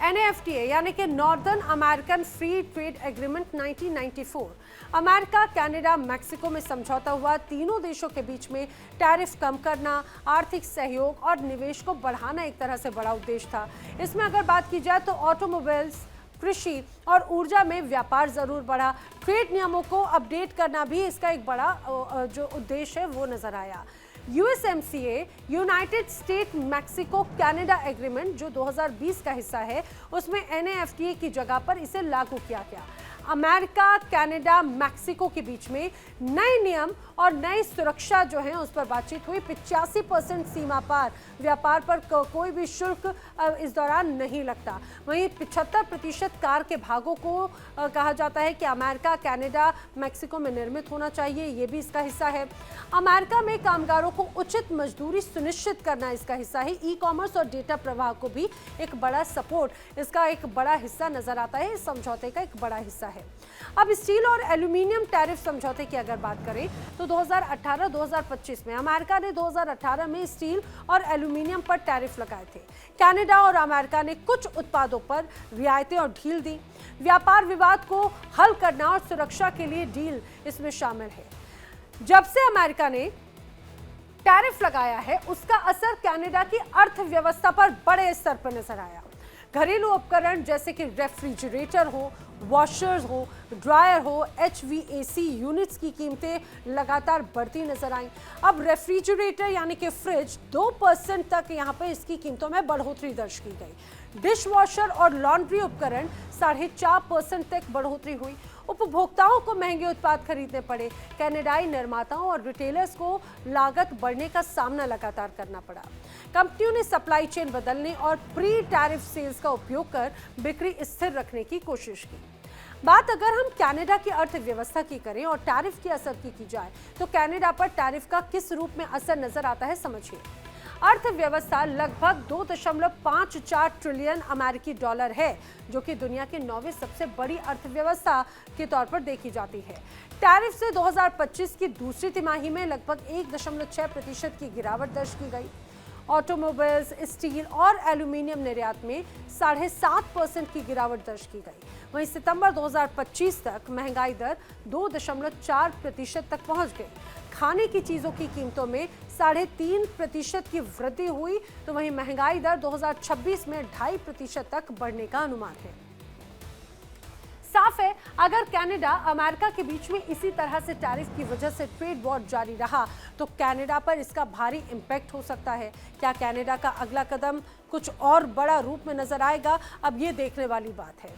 NAFTA यानी कि northern American free trade agreement 1994, America, Canada, Mexico में समझौता हुआ। तीनों देशों के बीच में टैरिफ कम करना, आर्थिक सहयोग और निवेश को बढ़ाना एक तरह से बड़ा उद्देश्य था। इसमें अगर बात की जाए तो ऑटोमोबाइल्स, कृषि और ऊर्जा में व्यापार जरूर बढ़ा। ट्रेड नियमों को अपडेट करना भी इसका एक बड़ा जो उद्देश्य है वो नजर आया। USMCA, United state Mexico Canada agreement, जो 2020 का हिस्सा है, उसमें NAFTA की जगह पर इसे लागू किया गया। अमेरिका, कनाडा, मैक्सिको के बीच में नए नियम और नई सुरक्षा जो है उस पर बातचीत हुई। 85% सीमा पार व्यापार पर कोई भी शुल्क इस दौरान नहीं लगता। वहीं 75% कार के भागों को कहा जाता है कि अमेरिका, कनाडा, मैक्सिको में निर्मित होना चाहिए, ये भी इसका हिस्सा है। अमेरिका में कामगारों को उचित मजदूरी सुनिश्चित करना इसका हिस्सा है। ई-कॉमर्स और डेटा प्रवाह को भी एक बड़ा सपोर्ट, इसका एक बड़ा हिस्सा नजर आता है, इस समझौते का एक बड़ा हिस्सा है। है। अब स्टील और एल्यूमिनियम टैरिफ समझौते की अगर बात करें तो 2018-2025 में अमेरिका ने 2018 में स्टील और एल्यूमिनियम पर टैरिफ लगाए थे। कनाडा और अमेरिका ने कुछ उत्पादों पर रियायतें और ढील दी। व्यापार विवाद को हल करना और सुरक्षा के लिए डील इसमें शामिल है। जब से अमेरिका ने टैरिफ लगाया है उसका असर कनाडा की अर्थव्यवस्था पर बड़े स्तर पर नजर आया। घरेलू उपकरण जैसे कि रेफ्रिजरेटर हो, वॉशर्स हो, ड्रायर हो, HVAC यूनिट्स की कीमतें लगातार बढ़ती नजर आई। अब रेफ्रिजरेटर यानी कि फ्रिज 2% तक यहाँ पे इसकी कीमतों में बढ़ोतरी दर्ज की गई। डिश वॉशर और लॉन्ड्री उपकरण 4.5% तक बढ़ोतरी हुई। उपभोक्ताओं को महंगे उत्पाद खरीदने पड़े। कनाडाई निर्माताओं और रिटेलर्स को लागत बढ़ने का सामना लगातार करना पड़ा। कंपनियों ने सप्लाई चेन बदलने और प्री टैरिफ सेल्स का उपयोग कर बिक्री स्थिर रखने की कोशिश की। बात अगर हम कनाडा की अर्थव्यवस्था की करें और टैरिफ के असर की जाए तो कनाडा पर टैरिफ का किस रूप में असर नजर आता है, समझिए। अर्थव्यवस्था लगभग 2.54 ट्रिलियन अमेरिकी डॉलर है, जो कि दुनिया की 9वीं सबसे बड़ी अर्थव्यवस्था के तौर पर देखी जाती है। टैरिफ से 2025 की दूसरी तिमाही में लगभग 1.6% की गिरावट दर्ज की गई। ऑटोमोबाइल्स, स्टील और एल्यूमिनियम निर्यात में 7.5% की गिरावट दर्ज की गई। वहीं सितंबर 2025 तक महंगाई दर 2.4% तक पहुंच गई। खाने की चीजों की कीमतों में 3.5% की वृद्धि हुई, तो वहीं महंगाई दर 2026 में 2.5% तक बढ़ने का अनुमान है। साफ है, अगर कनाडा अमेरिका के बीच में इसी तरह से टैरिफ की वजह से ट्रेड वॉर जारी रहा तो कनाडा पर इसका भारी इंपैक्ट हो सकता है। क्या कनाडा का अगला कदम कुछ और बड़ा रूप में नजर आएगा, अब ये देखने वाली बात है।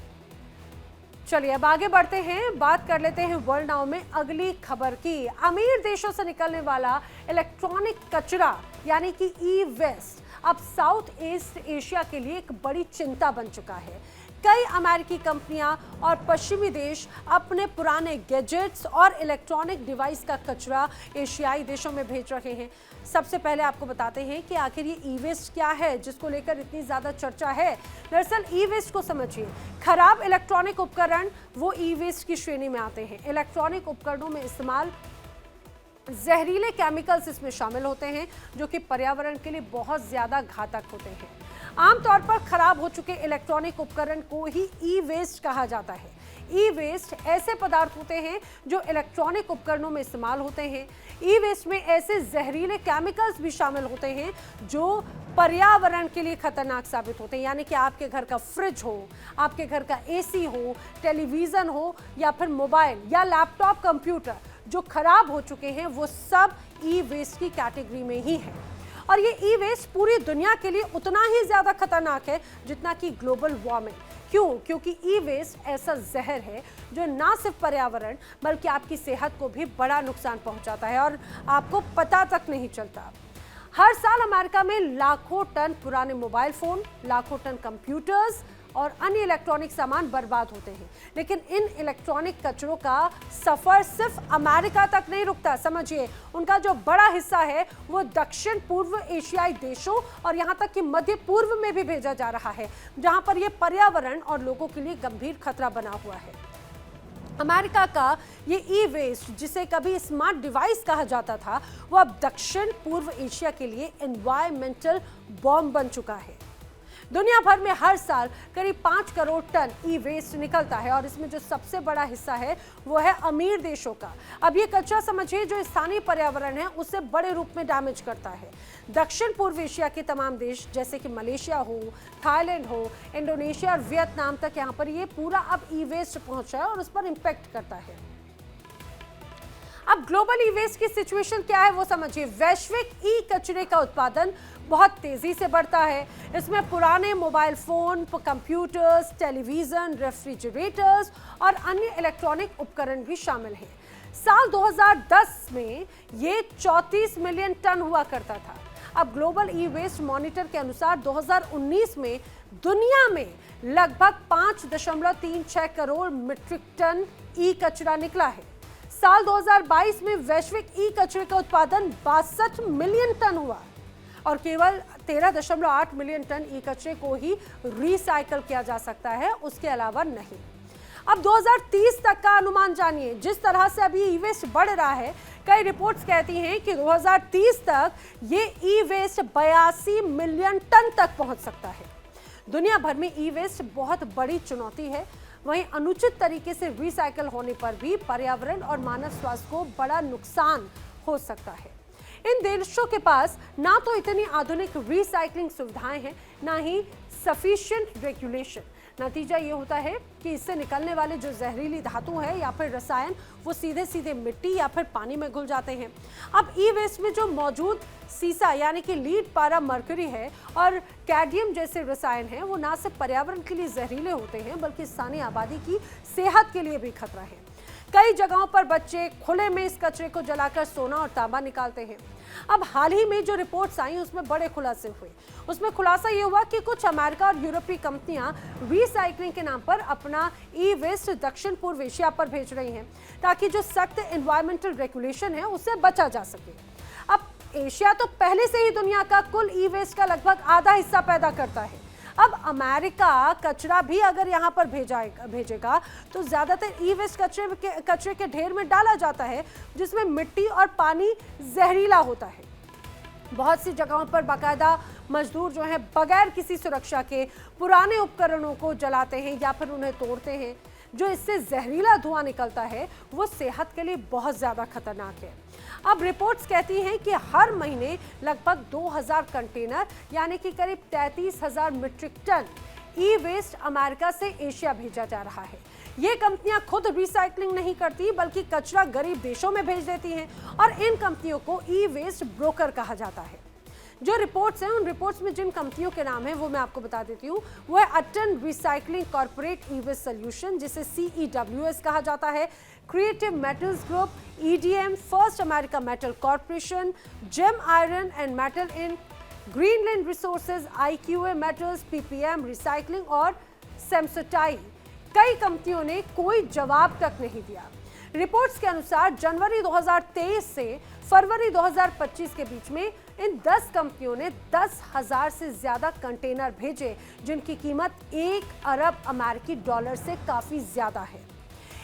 चलिए अब आगे बढ़ते हैं, बात कर लेते हैं वर्ल्ड नाउ में अगली खबर की। अमीर देशों से निकलने वाला इलेक्ट्रॉनिक कचरा यानी कि ई वेस्ट अब साउथ ईस्ट एशिया के लिए एक बड़ी चिंता बन चुका है। कई अमेरिकी कंपनियां और पश्चिमी देश अपने पुराने गैजेट्स और इलेक्ट्रॉनिक डिवाइस का कचरा एशियाई देशों में भेज रहे हैं। सबसे पहले आपको बताते हैं कि आखिर ये ई वेस्ट क्या है जिसको लेकर इतनी ज़्यादा चर्चा है। दरअसल ई वेस्ट को समझिए, खराब इलेक्ट्रॉनिक उपकरण वो ई वेस्ट की श्रेणी में आते हैं। इलेक्ट्रॉनिक उपकरणों में इस्तेमाल जहरीले केमिकल्स इसमें शामिल होते हैं जो कि पर्यावरण के लिए बहुत ज़्यादा घातक होते हैं। आमतौर पर खराब हो चुके इलेक्ट्रॉनिक उपकरण को ही ई वेस्ट कहा जाता है। ई वेस्ट ऐसे पदार्थ होते हैं जो इलेक्ट्रॉनिक उपकरणों में इस्तेमाल होते हैं। ई वेस्ट में ऐसे जहरीले केमिकल्स भी शामिल होते हैं जो पर्यावरण के लिए खतरनाक साबित होते हैं। यानी कि आपके घर का फ्रिज हो, आपके घर का एसी हो, टेलीविज़न हो या फिर मोबाइल या लैपटॉप, कंप्यूटर जो खराब हो चुके हैं वो सब ई वेस्ट की कैटेगरी में ही है। और ये ई वेस्ट पूरी दुनिया के लिए उतना ही ज़्यादा खतरनाक है जितना कि ग्लोबल वार्मिंग। क्यों? क्योंकि ई वेस्ट ऐसा जहर है जो ना सिर्फ पर्यावरण बल्कि आपकी सेहत को भी बड़ा नुकसान पहुंचाता है और आपको पता तक नहीं चलता। हर साल अमेरिका में लाखों टन पुराने मोबाइल फ़ोन, लाखों टन कंप्यूटर्स और अन्य इलेक्ट्रॉनिक सामान बर्बाद होते हैं। लेकिन इन इलेक्ट्रॉनिक कचरों का सफ़र सिर्फ अमेरिका तक नहीं रुकता। समझिए, उनका जो बड़ा हिस्सा है वो दक्षिण पूर्व एशियाई देशों और यहाँ तक कि मध्य पूर्व में भी भेजा जा रहा है, जहाँ पर ये पर्यावरण और लोगों के लिए गंभीर खतरा बना हुआ है। अमेरिका का ये ई वेस्ट, जिसे कभी स्मार्ट डिवाइस कहा जाता था, वो अब दक्षिण पूर्व एशिया के लिए एनवायरमेंटल बॉम्ब बन चुका है। दुनिया भर में हर साल करीब 5 करोड़ टन ई वेस्ट निकलता है और इसमें जो सबसे बड़ा हिस्सा है वो है अमीर देशों का। अब ये कचरा समझिए जो स्थानीय पर्यावरण है उससे बड़े रूप में डैमेज करता है। दक्षिण पूर्व एशिया के तमाम देश जैसे कि मलेशिया हो, थाईलैंड हो, इंडोनेशिया और वियतनाम तक यहाँ पर ये पूरा अब ई वेस्ट पहुँचा है और उस पर इम्पैक्ट करता है। अब ग्लोबल ई वेस्ट की सिचुएशन क्या है वो समझिए। वैश्विक ई कचरे का उत्पादन बहुत तेजी से बढ़ता है। इसमें पुराने mobile phone, computers, television, refrigerators और अन्य इलेक्ट्रॉनिक उपकरण भी शामिल हैं। साल 2010 में ये 34 मिलियन टन हुआ करता था। अब ग्लोबल ई वेस्ट मॉनिटर के अनुसार 2019 में दुनिया में लगभग 5.36 करोड़ मीट्रिक टन ई कचरा निकला है। साल 2022 में वैश्विक ई कचरे का उत्पादन 62 मिलियन टन हुआ और केवल 13.8 मिलियन टन ई कचरे को ही रिसाइकल किया जा सकता है, उसके अलावा नहीं। अब 2030 तक का अनुमान जानिए। जिस तरह से अभी ई वेस्ट बढ़ रहा है, कई रिपोर्ट्स कहती हैं कि 2030 तक ये ई वेस्ट 82 मिलियन टन तक पहुंच सकता है। दुनिया भर में ई वेस्ट बहुत बड़ी चुनौती है। वहीं अनुचित तरीके से रिसाइकल होने पर भी पर्यावरण और मानव स्वास्थ्य को बड़ा नुकसान हो सकता है। इन देशों के पास ना तो इतनी आधुनिक रिसाइकलिंग सुविधाएं हैं, ना ही सफिशिएंट रेगुलेशन। नतीजा ये होता है कि इससे निकलने वाले जो जहरीली धातु है या फिर रसायन, वो सीधे सीधे मिट्टी या फिर पानी में घुल जाते हैं। अब ई वेस्ट में जो मौजूद सीसा यानी कि लीड, पारा, मरकरी है और कैडमियम जैसे रसायन हैं, वो ना सिर्फ पर्यावरण के लिए जहरीले होते हैं बल्कि स्थानीय आबादी की सेहत के लिए भी खतरा है। कई जगहों पर बच्चे खुले में इस कचरे को जलाकर सोना और तांबा निकालते हैं। अब हाल ही में जो रिपोर्ट्स आई उसमें बड़े खुलासे हुए। उसमें खुलासा ये हुआ कि कुछ अमेरिका और यूरोपीय कंपनियां रिसाइकलिंग के नाम पर अपना ई वेस्ट दक्षिण पूर्व एशिया पर भेज रही हैं, ताकि जो सख्त एनवायरमेंटल रेगुलेशन है उससे बचा जा सके। अब एशिया तो पहले से ही दुनिया का कुल ई वेस्ट का लगभग आधा हिस्सा पैदा करता है। अब अमेरिका कचरा भी अगर यहाँ पर भेजेगा तो ज्यादातर ई वेस्ट कचरे के ढेर में डाला जाता है, जिसमें मिट्टी और पानी जहरीला होता है। बहुत सी जगहों पर बाकायदा मजदूर जो हैं बगैर किसी सुरक्षा के पुराने उपकरणों को जलाते हैं या फिर उन्हें तोड़ते हैं। जो इससे जहरीला धुआं निकलता है वो सेहत के लिए बहुत ज्यादा खतरनाक है। अब रिपोर्ट्स कहती हैं कि हर महीने लगभग 2000 कंटेनर यानी कि करीब 33,000 मीट्रिक टन ई वेस्ट अमेरिका से एशिया भेजा जा रहा है। ये कंपनियां खुद रिसाइकलिंग नहीं करती बल्कि कचरा गरीब देशों में भेज देती हैं और इन कंपनियों को ई वेस्ट ब्रोकर कहा जाता है। जो रिपोर्ट्स हैं उन रिपोर्ट्स में जिन कंपनियों के नाम हैं वो मैं आपको बता देती हूँ। वो है अटन Recycling Corporate E Waste Solution, जिसे CEWS कहा जाता है, Creative Metals Group, EDM, First America Metal Corporation, Gem Iron and Metal Inc, Greenland Resources, IQA Metals, PPM Recycling और सेमसोटाई। कई कंपनियों ने कोई जवाब तक नहीं दिया। रिपोर्ट्स के अनुसार जनवरी 2023 से फरवरी 2025 के बीच में इन 10 कंपनियों ने 10,000 से ज्यादा कंटेनर भेजे, जिनकी कीमत 1 अरब अमेरिकी डॉलर से काफी ज्यादा है।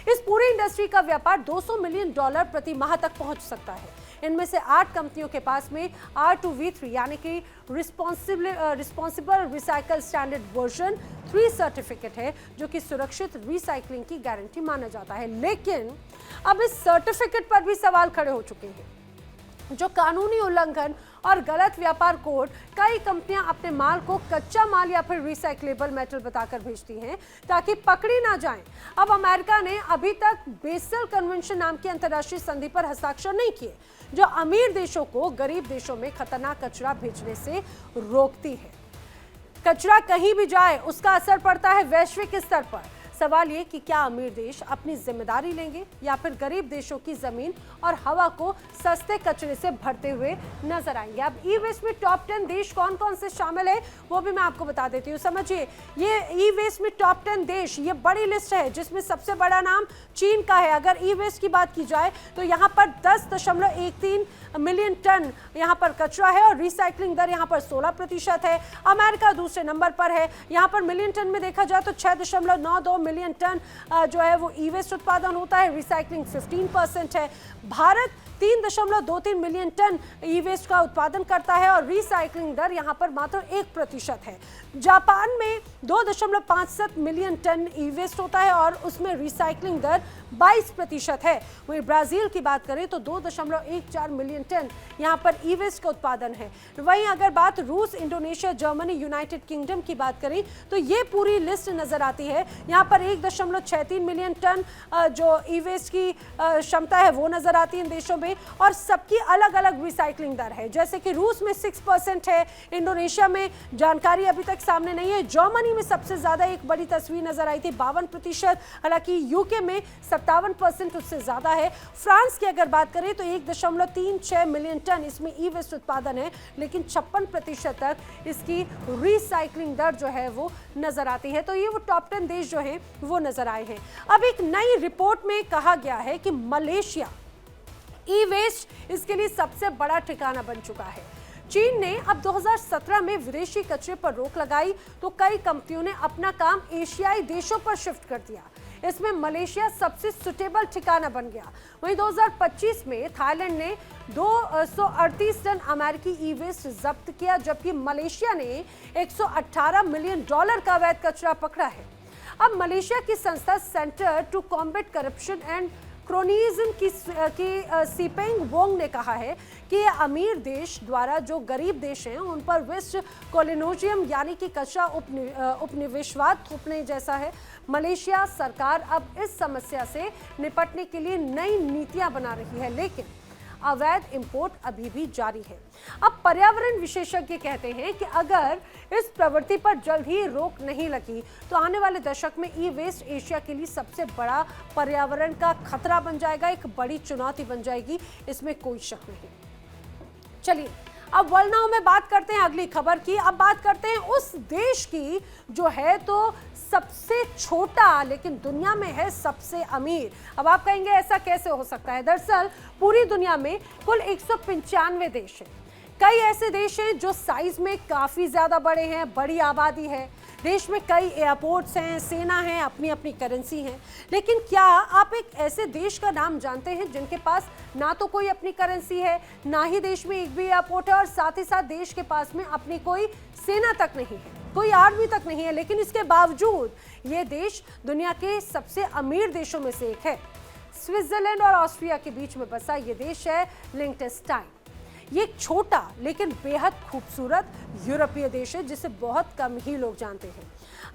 इस पूरी इंडस्ट्री का व्यापार $200 मिलियन प्रति माह तक पहुंच सकता है। इनमें से 8 कंपनियों के पास में R2V3 यानी कि responsible recycle standard version 3 certificate है, जो कि सुरक्षित रिसाइकलिंग की गारंटी माना जाता है। लेकिन अब इस सर्टिफिकेट पर भी सवाल खड़े हो चुके हैं। जो कानूनी उल्लंघन और गलत व्यापार कोड, कई कंपनियां अपने माल को कच्चा माल या फिर रिसाइक्लेबल मेटल बताकर भेजती हैं ताकि पकड़ी ना जाएं। अब अमेरिका ने अभी तक बेसल कन्वेंशन नाम की अंतर्राष्ट्रीय संधि पर हस्ताक्षर नहीं किए, जो अमीर देशों को गरीब देशों में खतरनाक कचरा भेजने से रोकती है। कचरा कहीं भी जाए उसका असर पड़ता है वैश्विक स्तर पर। सवाल ये कि क्या अमीर देश अपनी जिम्मेदारी लेंगे या फिर गरीब देशों की जमीन और हवा को सस्ते कचरे से भरते हुए नजर आएंगे। अब ई वेस्ट में टॉप 10 देश कौन कौन से शामिल है वो भी मैं आपको बता देती हूँ। समझिए, ये ई वेस्ट में टॉप 10 देश, ये बड़ी लिस्ट है जिसमें सबसे बड़ा नाम चीन का है। अगर ई वेस्ट की बात की जाए तो यहाँ पर 10.13 मिलियन टन यहाँ पर कचरा है और रिसाइकलिंग दर यहाँ पर 16% है। अमेरिका दूसरे नंबर पर है। यहाँ पर मिलियन टन में देखा जाए तो 6.92 मिलियन टन जो है वो ई वेस्ट उत्पादन होता है, रिसाइकलिंग 15% है। भारत 3.23 मिलियन टन ई वेस्ट का उत्पादन करता है और रिसाइकलिंग दर यहाँ पर मात्र 1% है। जापान में 2.57 मिलियन टन ई वेस्ट होता है और उसमें रिसाइकलिंग दर 22% है। वहीं ब्राजील की बात करें तो 2.14 मिलियन टन यहाँ पर ई वेस्ट का उत्पादन है। वहीं अगर बात रूस, इंडोनेशिया, जर्मनी, यूनाइटेड किंगडम की बात करें तो ये पूरी लिस्ट नजर आती है। यहाँ पर 1.63 मिलियन टन जो ई वेस्ट की क्षमता है वो नजर आती है इन देशों में, और सबकी अलग अलग रिसाइकलिंग दर है। जैसे कि रूस में 6% है, इंडोनेशिया में जानकारी अभी तक सामने नहीं है, जर्मनी में सबसे ज्यादा एक बड़ी तस्वीर नजर आई थी 52%, हालांकि यूके में 57% उससे ज्यादा है। फ्रांस की अगर बात करें तो 1.36 मिलियन टन इसमें ई वेस्ट उत्पादन है, लेकिन 56% तक इसकी रिसाइकलिंग दर जो है वो नजर आती है। तो ये वो टॉप 10 देश जो हैं वो नजर आए हैं। अब एक नई रिपोर्ट में कहा गया है कि मलेशिया ई वेस्ट इसके लिए सबसे बड़ा ठिकाना बन चुका है। चीन ने अब 2017 में विदेशी कचरे पर रोक लगाई तो कई कंपनियों ने अपना काम एशियाई देशों पर शिफ्ट कर दिया। इसमें मलेशिया सबसे सुटेबल ठिकाना बन गया। वहीं 2025 में थाईलैंड ने 238 टन अमेरिकी ई वेस्ट जब्त किया, जबकि मलेशिया ने $118 मिलियन का अवैध कचरा पकड़ा है। अब मलेशिया की संस्था Centre to Combat Corruption and Cronyism की सीपेंग वोंग ने कहा है कि ये अमीर देश द्वारा जो गरीब देश हैं उन पर वेस्ट कोलिनोजियम यानी कि कचरा उपनिवेशवाद थोपने जैसा है। मलेशिया सरकार अब इस समस्या से निपटने के लिए नई नीतियां बना रही है, लेकिन अवैध इंपोर्ट अभी भी जारी है। अब पर्यावरण विशेषज्ञ कहते हैं कि अगर इस प्रवृत्ति पर जल्द ही रोक नहीं लगी तो आने वाले दशक में ई वेस्ट एशिया के लिए सबसे बड़ा पर्यावरण का खतरा बन जाएगा, एक बड़ी चुनौती बन जाएगी, इसमें कोई शक नहीं। चलिए अब वर्ल्ड नाउ में बात करते हैं अगली खबर की। अब बात करते हैं उस देश की जो है तो सबसे छोटा लेकिन दुनिया में है सबसे अमीर। अब आप कहेंगे ऐसा कैसे हो सकता है? दरअसल पूरी दुनिया में कुल 195 देश हैं। कई ऐसे देश हैं जो साइज में काफी ज्यादा बड़े हैं, बड़ी आबादी है, देश में कई एयरपोर्ट्स हैं, सेना है, अपनी अपनी करेंसी है। लेकिन क्या आप एक ऐसे देश का नाम जानते हैं जिनके पास ना तो कोई अपनी करेंसी है, ना ही देश में एक भी एयरपोर्ट है, और साथ ही साथ देश के पास में अपनी कोई सेना तक नहीं है, कोई आर्मी तक नहीं है, लेकिन इसके बावजूद ये देश दुनिया के सबसे अमीर देशों में से एक है। स्विट्जरलैंड और ऑस्ट्रिया के बीच में बसा ये देश है लिंक्टेनस्टाइन। ये एक छोटा लेकिन बेहद खूबसूरत यूरोपीय देश है जिसे बहुत कम ही लोग जानते हैं।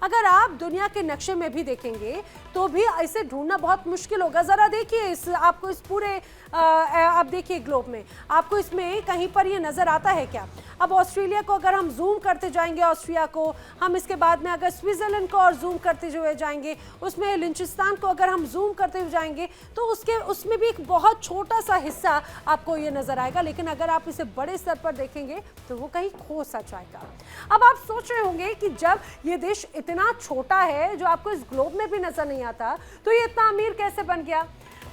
अगर आप दुनिया के नक्शे में भी देखेंगे तो भी इसे ढूंढना बहुत मुश्किल होगा। जरा देखिए आपको इस पूरे आप देखिए ग्लोब में आपको इसमें कहीं पर ये नजर आता है क्या? अब ऑस्ट्रेलिया को अगर हम जूम करते जाएंगे, ऑस्ट्रिया को हम इसके बाद में अगर स्विट्जरलैंड को और जूम करते हुए जाएंगे, उसमें लिंचेस्टाइन को अगर हम जूम करते हुए जाएंगे तो उसमें भी एक बहुत छोटा सा हिस्सा आपको ये नजर आएगा। लेकिन अगर आप इसे बड़े स्तर पर देखेंगे तो वो कहीं खो सा जाएगा। अब आप सोच रहे होंगे कि जब ये देश इतना छोटा है जो आपको इस ग्लोब में भी नजर नहीं आता तो ये इतना अमीर कैसे बन गया?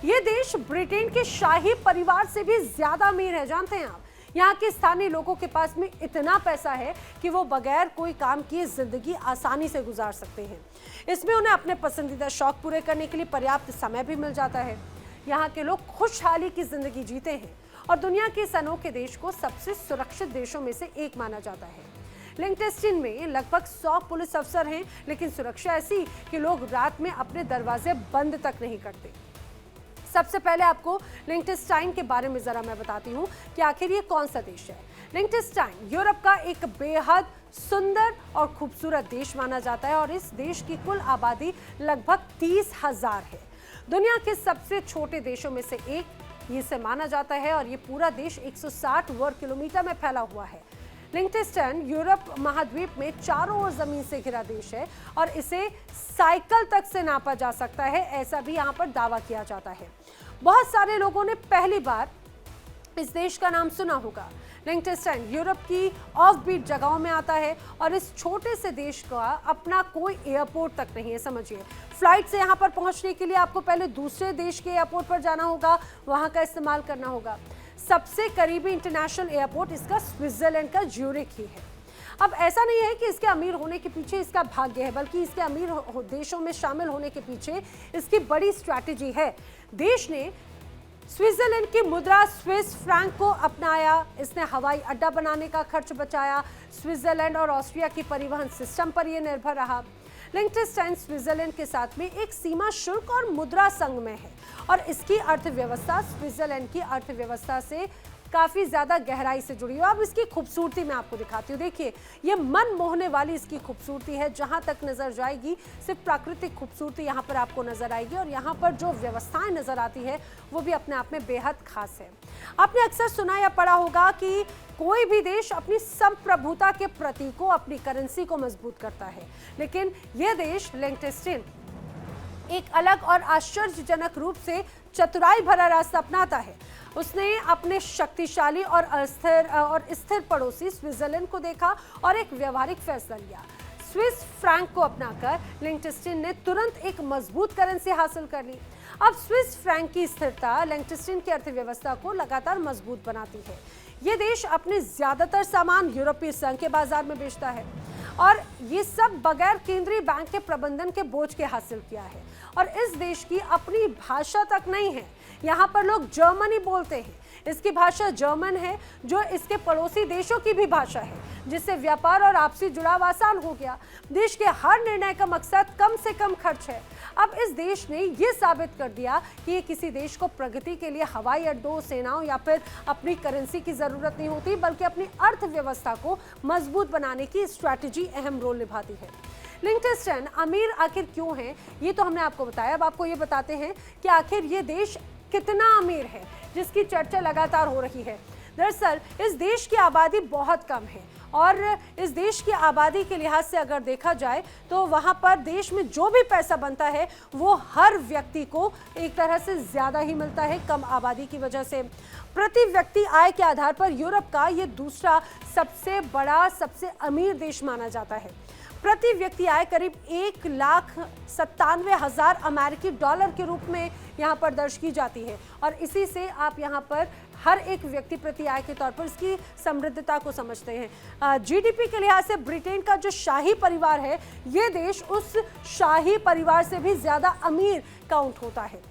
ये देश ब्रिटेन के शाही परिवार से भी ज्यादा अमीर है। जानते हैं आप, यहाँ के स्थानीय लोगों के पास में इतना पैसा है कि वो बगैर कोई काम किए जिंदगी आसानी से गुजार सकते हैं। इसमें उन्हें अपने पसंदीदा शौक पूरे करने के लिए पर्याप्त समय भी मिल जाता है। यहाँ के लोग खुशहाली की जिंदगी जीते हैं और दुनिया के इस अनोखे देश को सबसे सुरक्षित देशों में से एक माना जाता है। लिंक्टेनस्टाइन में लगभग 100 पुलिस अफसर हैं, लेकिन सुरक्षा ऐसी कि लोग रात में अपने दरवाजे बंद तक नहीं करते। सबसे पहले आपको लिंक्टेनस्टाइन के बारे में जरा मैं बताती हूँ कि आखिर ये कौन सा देश है। लिंक्टेनस्टाइन यूरोप का एक बेहद सुंदर और खूबसूरत देश माना जाता है और इस देश की कुल आबादी लगभग 30,000 है। दुनिया के सबसे छोटे देशों में से एक इसे माना जाता है और ये पूरा देश 160 वर्ग किलोमीटर में फैला हुआ है। लिंक्टेनस्टाइन यूरोप महाद्वीप में चारों ओर जमीन से घिरा देश है और इसे साइकिल तक से नापा जा सकता है, ऐसा भी यहाँ पर दावा किया जाता है। बहुत सारे लोगों ने पहली बार इस देश का नाम सुना होगा। लिंक्टेनस्टाइन यूरोप की ऑफ बीट जगहों में आता है और इस छोटे से देश का अपना कोई एयरपोर्ट तक नहीं है। समझिए, फ्लाइट से यहाँ पर पहुँचने के लिए आपको पहले दूसरे देश के एयरपोर्ट पर जाना होगा, वहाँ का इस्तेमाल करना होगा। सबसे करीबी इंटरनेशनल एयरपोर्ट इसका स्विट्जरलैंड का ज्यूरिख ही है। अब ऐसा नहीं है कि इसके अमीर होने के पीछे इसका भाग्य है, बल्कि इसके अमीर देशों में शामिल होने के पीछे इसकी बड़ी स्ट्रैटेजी है। देश ने स्विट्जरलैंड की मुद्रा स्विस फ्रैंक को अपनाया, इसने हवाई अड्डा बनाने का खर्च बचाया। स्विट्जरलैंड और ऑस्ट्रिया की परिवहन सिस्टम पर यह निर्भर रहा। लिंक्टेनस्टाइन स्विट्जरलैंड के साथ में एक सीमा शुल्क और मुद्रा संघ में है और इसकी अर्थव्यवस्था स्विट्जरलैंड की अर्थव्यवस्था से काफी ज्यादा गहराई से जुड़ी है। अब इसकी खूबसूरती मैं आपको दिखाती हूँ। देखिए, ये मन मोहने वाली इसकी खूबसूरती है। जहां तक नजर जाएगी सिर्फ प्राकृतिक खूबसूरती यहाँ पर आपको नजर आएगी और यहाँ पर जो व्यवस्थाएं नजर आती है वो भी अपने आप में बेहद खास है। आपने अक्सर सुना या पढ़ा होगा कि कोई भी देश अपनी संप्रभुता के प्रतीक को, अपनी करेंसी को मजबूत करता है, लेकिन यह देश लिंक्टेनस्टाइन एक अलग और आश्चर्यजनक रूप से चतुराई भरा रास्ता अपनाता है। उसने अपने शक्तिशाली और स्थिर पड़ोसी स्विट्जरलैंड को देखा और एक व्यवहारिक फैसला लिया। स्विस फ्रैंक को अपनाकर लिंक्टेनस्टाइन ने तुरंत एक मजबूत करेंसी हासिल कर ली। अब स्विस फ्रैंक की स्थिरता लिंक्टेनस्टाइन की अर्थव्यवस्था को लगातार मजबूत बनाती है। ये देश अपने ज्यादातर सामान यूरोपीय संघ के बाजार में बेचता है और ये सब बगैर केंद्रीय बैंक के प्रबंधन के बोझ के हासिल किया है। और इस देश की अपनी भाषा तक नहीं है। यहाँ पर लोग जर्मनी बोलते हैं। इसकी भाषा जर्मन है, जो इसके पड़ोसी देशों की भी भाषा है, जिससे व्यापार और आपसी जुड़ाव आसान हो गया। देश के हर निर्णय का मकसद कम से कम खर्च है। अब इस देश ने ये साबित कर दिया कि ये किसी देश को प्रगति के लिए हवाई अड्डों, सेनाओं या फिर अपनी करेंसी की जरूरत नहीं होती, बल्कि अपनी अर्थव्यवस्था को मजबूत बनाने की स्ट्रैटेजी अहम रोल निभाती है। लिechtenstein अमीर आखिर क्यों है, ये तो हमने आपको बताया। अब आपको ये बताते हैं कि आखिर ये देश कितना अमीर है, जिसकी चर्चा लगातार हो रही है। दरअसल इस देश की आबादी बहुत कम है और इस देश की आबादी के लिहाज से अगर देखा जाए तो वहाँ पर देश में जो भी पैसा बनता है वो हर व्यक्ति को एक तरह से ज़्यादा ही मिलता है, कम आबादी की वजह से। प्रति व्यक्ति आय के आधार पर यूरोप का ये दूसरा सबसे बड़ा, सबसे अमीर देश माना जाता है। प्रति व्यक्ति आय करीब 1,97,000 अमेरिकी डॉलर के रूप में यहाँ पर दर्ज की जाती है और इसी से आप यहाँ पर हर एक व्यक्ति प्रति आय के तौर पर इसकी समृद्धता को समझते हैं। जीडीपी के लिहाज से ब्रिटेन का जो शाही परिवार है, ये देश उस शाही परिवार से भी ज्यादा अमीर काउंट होता है।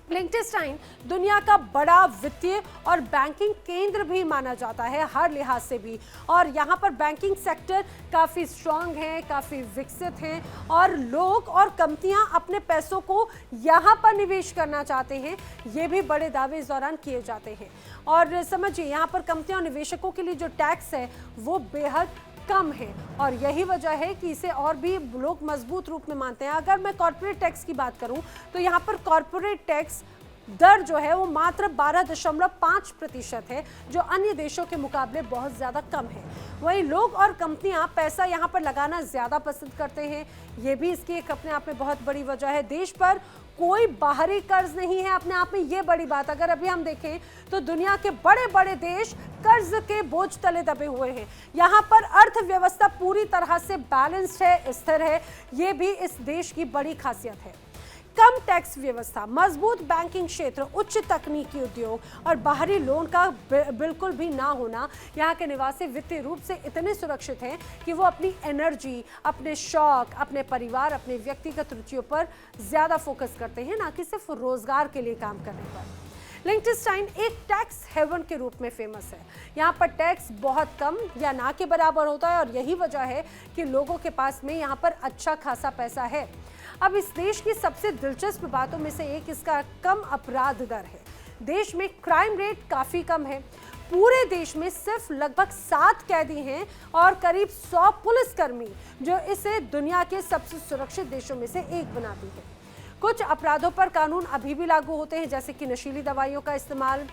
लिechtenstein दुनिया का बड़ा वित्तीय और बैंकिंग केंद्र भी माना जाता है हर लिहाज से भी, और यहाँ पर बैंकिंग सेक्टर काफ़ी स्ट्रांग है, काफ़ी विकसित हैं और लोग और कंपनियाँ अपने पैसों को यहाँ पर निवेश करना चाहते हैं। ये भी बड़े दावे इस दौरान किए जाते हैं। और समझिए, यहाँ पर कंपनियाँ और निवेशकों के लिए जो टैक्स है वो बेहद कम है और यही वजह है कि इसे और भी लोग मजबूत रूप में मानते हैं। अगर मैं कॉर्पोरेट टैक्स की बात करूं तो यहाँ पर कॉर्पोरेट टैक्स दर जो है वो मात्र 12.5% है, जो अन्य देशों के मुकाबले बहुत ज़्यादा कम है। वहीं लोग और कंपनियां पैसा यहाँ पर लगाना ज़्यादा पसंद करते हैं, ये भी इसकी एक अपने आप में बहुत बड़ी वजह है। देश पर कोई बाहरी कर्ज नहीं है, अपने आप में ये बड़ी बात। अगर अभी हम देखें तो दुनिया के बड़े बड़े देश कर्ज के बोझ तले दबे हुए हैं। यहाँ पर अर्थव्यवस्था पूरी तरह से बैलेंस्ड है, स्थिर है, ये भी इस देश की बड़ी खासियत है। कम टैक्स व्यवस्था, मजबूत बैंकिंग क्षेत्र, उच्च तकनीकी उद्योग और बाहरी लोन का बिल्कुल भी ना होना यहाँ के निवासी वित्तीय रूप से इतने सुरक्षित हैं कि वो अपनी एनर्जी, अपने शौक, अपने परिवार, अपने व्यक्तिगत रुचियों पर ज़्यादा फोकस करते हैं, ना कि सिर्फ रोजगार के लिए काम करने पर। लिechtenstein एक टैक्स हेवन के रूप में फेमस है। यहाँ पर टैक्स बहुत कम या ना के बराबर होता है और यही वजह है कि लोगों के पास में यहाँ पर अच्छा खासा पैसा है। अब इस देश की सबसे दिलचस्प बातों में से एक इसका कम अपराध दर है। देश में क्राइम रेट काफ़ी कम है। पूरे देश में सिर्फ लगभग 7 कैदी हैं और करीब 100 पुलिसकर्मी, जो इसे दुनिया के सबसे सुरक्षित देशों में से एक बनाती है। कुछ अपराधों पर कानून अभी भी लागू होते हैं, जैसे कि नशीली दवाइयों का इस्तेमाल।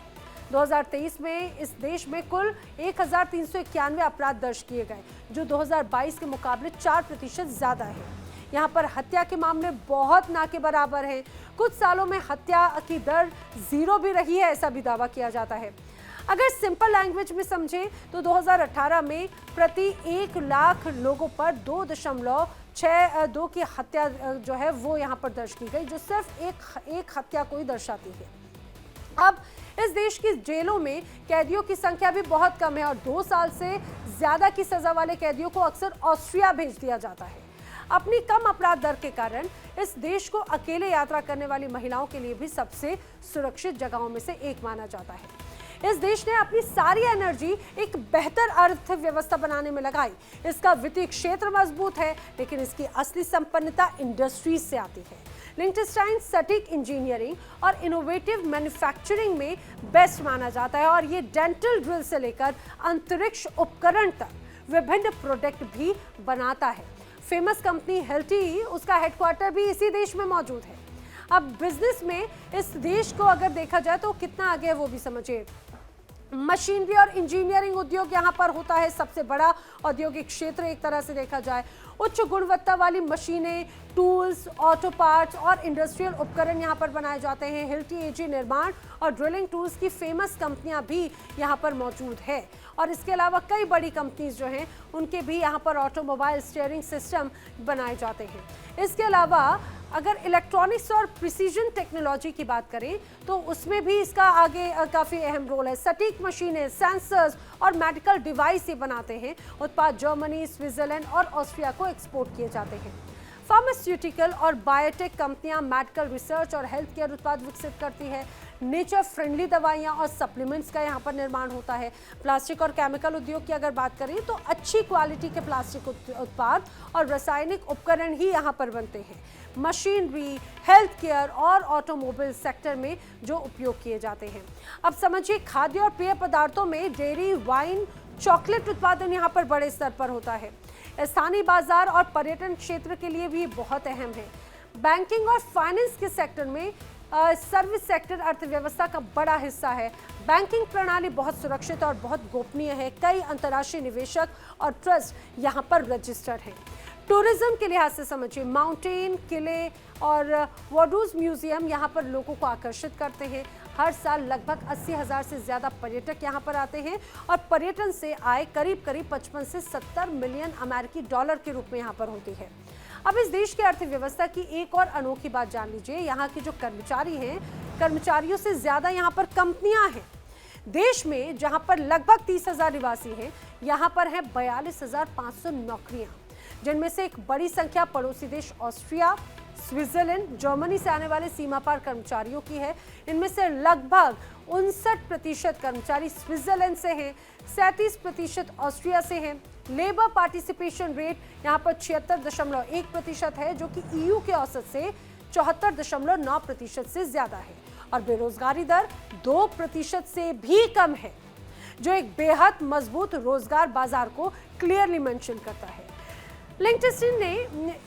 2023 में इस देश में कुल 1391 अपराध दर्ज किए गए, जो 2022 के मुकाबले 4% ज़्यादा है। यहाँ पर हत्या के मामले बहुत ना के बराबर हैं। कुछ सालों में हत्या की दर 0 भी रही है, ऐसा भी दावा किया जाता है। अगर सिंपल लैंग्वेज में समझें तो 2018 में प्रति 1 लाख लोगों पर 2.62 की हत्या जो है वो यहाँ पर दर्ज की गई, जो सिर्फ एक हत्या को ही दर्शाती है। अब इस देश की जेलों में कैदियों की संख्या भी बहुत कम है और 2 साल से ज़्यादा की सज़ा वाले कैदियों को अक्सर ऑस्ट्रिया भेज दिया जाता है। अपनी कम अपराध दर के कारण इस देश को अकेले यात्रा करने वाली महिलाओं के लिए भी सबसे सुरक्षित जगहों में से एक माना जाता है। इस देश ने अपनी सारी एनर्जी एक बेहतर अर्थव्यवस्था बनाने में लगाई। इसका वित्तीय क्षेत्र मजबूत है, लेकिन इसकी असली संपन्नता इंडस्ट्रीज से आती है। लिechtenstein सटीक इंजीनियरिंग और इनोवेटिव मैन्युफैक्चरिंग में बेस्ट माना जाता है और ये डेंटल ड्रिल से लेकर अंतरिक्ष उपकरण तक विभिन्न प्रोडक्ट भी बनाता है। फेमस कंपनी हेल्टी, उसका हेडक्वार्टर भी इसी देश में मौजूद है। अब बिजनेस में इस देश को अगर देखा जाए तो कितना आगे है वो भी समझिए। मशीनरी और इंजीनियरिंग उद्योग यहाँ पर होता है सबसे बड़ा औद्योगिक क्षेत्र एक तरह से देखा जाए। उच्च गुणवत्ता वाली मशीनें, टूल्स, ऑटो पार्ट्स और इंडस्ट्रियल उपकरण यहाँ पर बनाए जाते हैं। हिल्टी एजी निर्माण और ड्रिलिंग टूल्स की फेमस कंपनियाँ भी यहाँ पर मौजूद है और इसके अलावा कई बड़ी कंपनीज जो हैं उनके भी यहाँ पर ऑटोमोबाइल स्टीयरिंग सिस्टम बनाए जाते हैं। इसके अलावा अगर इलेक्ट्रॉनिक्स और प्रिसीजन टेक्नोलॉजी की बात करें तो उसमें भी इसका आगे काफ़ी अहम रोल है। सटीक मशीनें, सेंसर्स और मेडिकल डिवाइस ये बनाते हैं। उत्पाद जर्मनी, स्विट्जरलैंड और ऑस्ट्रिया को एक्सपोर्ट किए जाते हैं। फार्मास्यूटिकल और बायोटेक कंपनियां मेडिकल रिसर्च और हेल्थ केयर उत्पाद विकसित करती है। नेचर फ्रेंडली दवाइयां और सप्लीमेंट्स का यहाँ पर निर्माण होता है। प्लास्टिक और केमिकल उद्योग की अगर बात करें तो अच्छी क्वालिटी के प्लास्टिक उत्पाद और रासायनिक उपकरण ही यहाँ पर बनते हैं। मशीनरी, हेल्थ केयर और ऑटोमोबाइल सेक्टर में जो उपयोग किए जाते हैं। अब समझिए, खाद्य और पेय पदार्थों में डेयरी, वाइन, चॉकलेट उत्पादन यहाँ पर बड़े स्तर पर होता है। स्थानीय बाजार और पर्यटन क्षेत्र के लिए भी बहुत अहम है। बैंकिंग और फाइनेंस के सेक्टर में सर्विस सेक्टर अर्थव्यवस्था का बड़ा हिस्सा है। बैंकिंग प्रणाली बहुत सुरक्षित और बहुत गोपनीय है। कई अंतर्राष्ट्रीय निवेशक और ट्रस्ट यहाँ पर रजिस्टर्ड हैं। टूरिज्म के लिहाज से समझिए, माउंटेन, किले और वॉडूज म्यूजियम यहाँ पर लोगों को आकर्षित करते हैं। हर साल लगभग 80,000 से ज्यादा पर्यटक यहाँ पर आते हैं और पर्यटन से आय करीब 55 से 70 मिलियन अमेरिकी डॉलर के रूप में यहाँ पर होती है। अब इस देश की अर्थव्यवस्था की एक और अनोखी बात जान लीजिए। यहाँ के जो कर्मचारी हैं, कर्मचारियों से ज्यादा यहाँ पर कंपनियां हैं। देश में जहाँ पर लगभग 30,000 निवासी हैं, यहाँ पर है 42,500 नौकरियां, जिनमें से एक बड़ी संख्या पड़ोसी देश ऑस्ट्रिया, स्विट्जरलैंड, जर्मनी से आने वाले सीमा पार कर्मचारियों की है। इनमें से लगभग 59% कर्मचारी स्विट्जरलैंड से हैं, 37% ऑस्ट्रिया से हैं। लेबर पार्टिसिपेशन रेट यहाँ पर 76.1% है, जो कि ईयू के औसत से 74.9% से ज्यादा है। और बेरोजगारी दर 2% से भी कम है, जो एक बेहद मजबूत रोजगार बाजार को क्लियरली मेंशन करता है। लिंक्डइन ने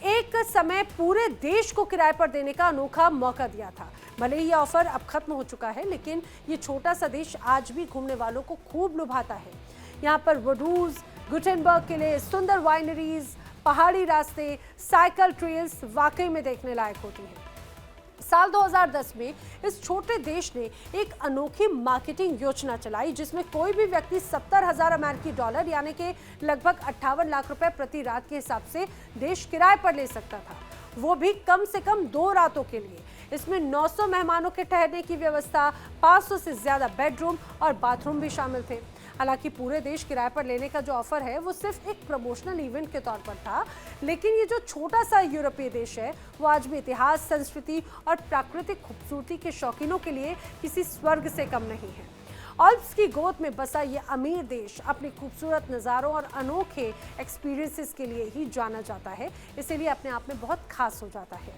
एक समय पूरे देश को किराए पर देने का अनोखा मौका दिया था। भले ही यह ऑफर अब खत्म हो चुका है, लेकिन ये छोटा सा देश आज भी घूमने वालों को खूब लुभाता है। यहाँ पर वडूज, गुटेनबर्ग के लिए सुंदर वाइनरीज, पहाड़ी रास्ते, साइकिल ट्रेल्स वाकई में देखने लायक होती हैं। साल 2010 में इस छोटे देश ने एक अनोखी मार्केटिंग योजना चलाई, जिसमें कोई भी व्यक्ति 70,000 अमेरिकी डॉलर यानी कि लगभग 58 लाख रुपए प्रति रात के हिसाब से देश किराए पर ले सकता था, वो भी कम से कम 2 रातों के लिए। इसमें 900 मेहमानों के ठहरने की व्यवस्था, 500 से ज्यादा बेडरूम और बाथरूम भी शामिल थे। हालांकि पूरे देश किराए पर लेने का जो ऑफर है वो सिर्फ एक प्रमोशनल इवेंट के तौर पर था, लेकिन ये जो छोटा सा यूरोपीय देश है वो आज भी इतिहास, संस्कृति और प्राकृतिक खूबसूरती के शौकीनों के लिए किसी स्वर्ग से कम नहीं है। ऑल्प्स की गोद में बसा ये अमीर देश अपने खूबसूरत नज़ारों और अनोखे एक्सपीरियंसेस के लिए ही जाना जाता है, इसीलिए अपने आप में बहुत खास हो जाता है।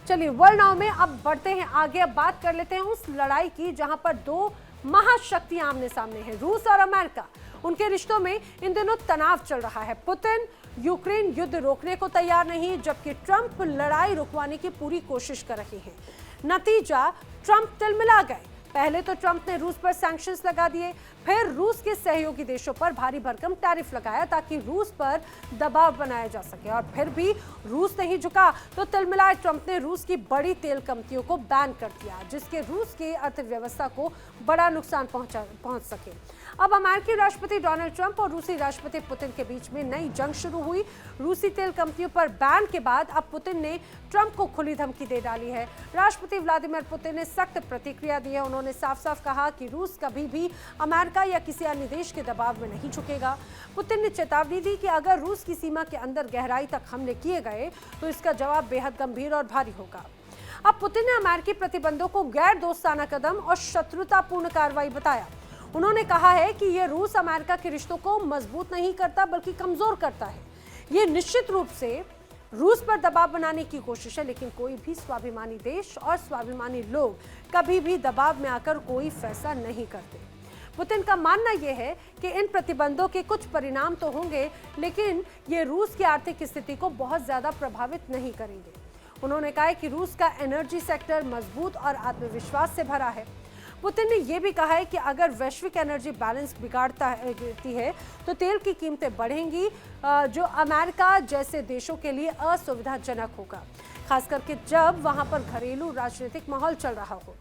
चलिए वर्ल्ड नाउ में अब बढ़ते हैं आगे। अब बात कर लेते हैं उस लड़ाई की जहां पर 2 महाशक्तियां आमने सामने हैं, रूस और अमेरिका। उनके रिश्तों में इन दिनों तनाव चल रहा है। पुतिन यूक्रेन युद्ध रोकने को तैयार नहीं, जबकि ट्रंप लड़ाई रुकवाने की पूरी कोशिश कर रहे हैं। नतीजा, ट्रंप तिलमिला गए। पहले तो ट्रंप ने रूस पर सैंक्शंस लगा दिए, फिर रूस के सहयोगी देशों पर भारी भरकम टैरिफ लगाया ताकि रूस पर दबाव बनाया जा सके, और फिर भी रूस नहीं झुका तो तिलमिलाए ट्रंप ने रूस की बड़ी तेल कंपनियों को बैन कर दिया, जिसके रूस की अर्थव्यवस्था को बड़ा नुकसान पहुंच सके। अब अमेरिकी राष्ट्रपति डोनाल्ड ट्रंप और रूसी राष्ट्रपति पुतिन के बीच में नई जंग शुरू हुई। रूसी तेल कंपनियों पर बैन के बाद अब पुतिन ने ट्रंप को खुली धमकी दे डाली है। राष्ट्रपति व्लादिमीर पुतिन ने सख्त प्रतिक्रिया दी है। उन्होंने साफ साफ कहा कि रूस कभी भी अमेरिका या किसी अन्य देश के दबाव में नहीं झुकेगा। पुतिन ने चेतावनी दी कि अगर रूस की सीमा के अंदर गहराई तक हमले किए गए तो इसका जवाब बेहद गंभीर और भारी होगा। अब पुतिन ने अमेरिकी प्रतिबंधों को गैर दोस्ताना कदम और शत्रुतापूर्ण कार्रवाई बताया। उन्होंने कहा है कि यह रूस अमेरिका के रिश्तों को मजबूत नहीं करता बल्कि कमजोर करता है। यह निश्चित रूप से रूस पर दबाव बनाने की कोशिश है, लेकिन कोई भी स्वाभिमानी देश और स्वाभिमानी लोग कभी भी दबाव में आकर कोई फैसला नहीं करते। पुतिन का मानना यह है कि इन प्रतिबंधों के कुछ परिणाम तो होंगे, लेकिन ये रूस की आर्थिक स्थिति को बहुत ज्यादा प्रभावित नहीं करेंगे। उन्होंने कहा कि रूस का एनर्जी सेक्टर मजबूत और आत्मविश्वास से भरा है। पुतिन ने यह भी कहा है कि अगर वैश्विक एनर्जी बैलेंस गिरती है तो तेल की कीमतें बढ़ेंगी, जो अमेरिका जैसे देशों के लिए असुविधाजनक होगा, खास करके जब वहां पर घरेलू राजनीतिक माहौल चल रहा हो।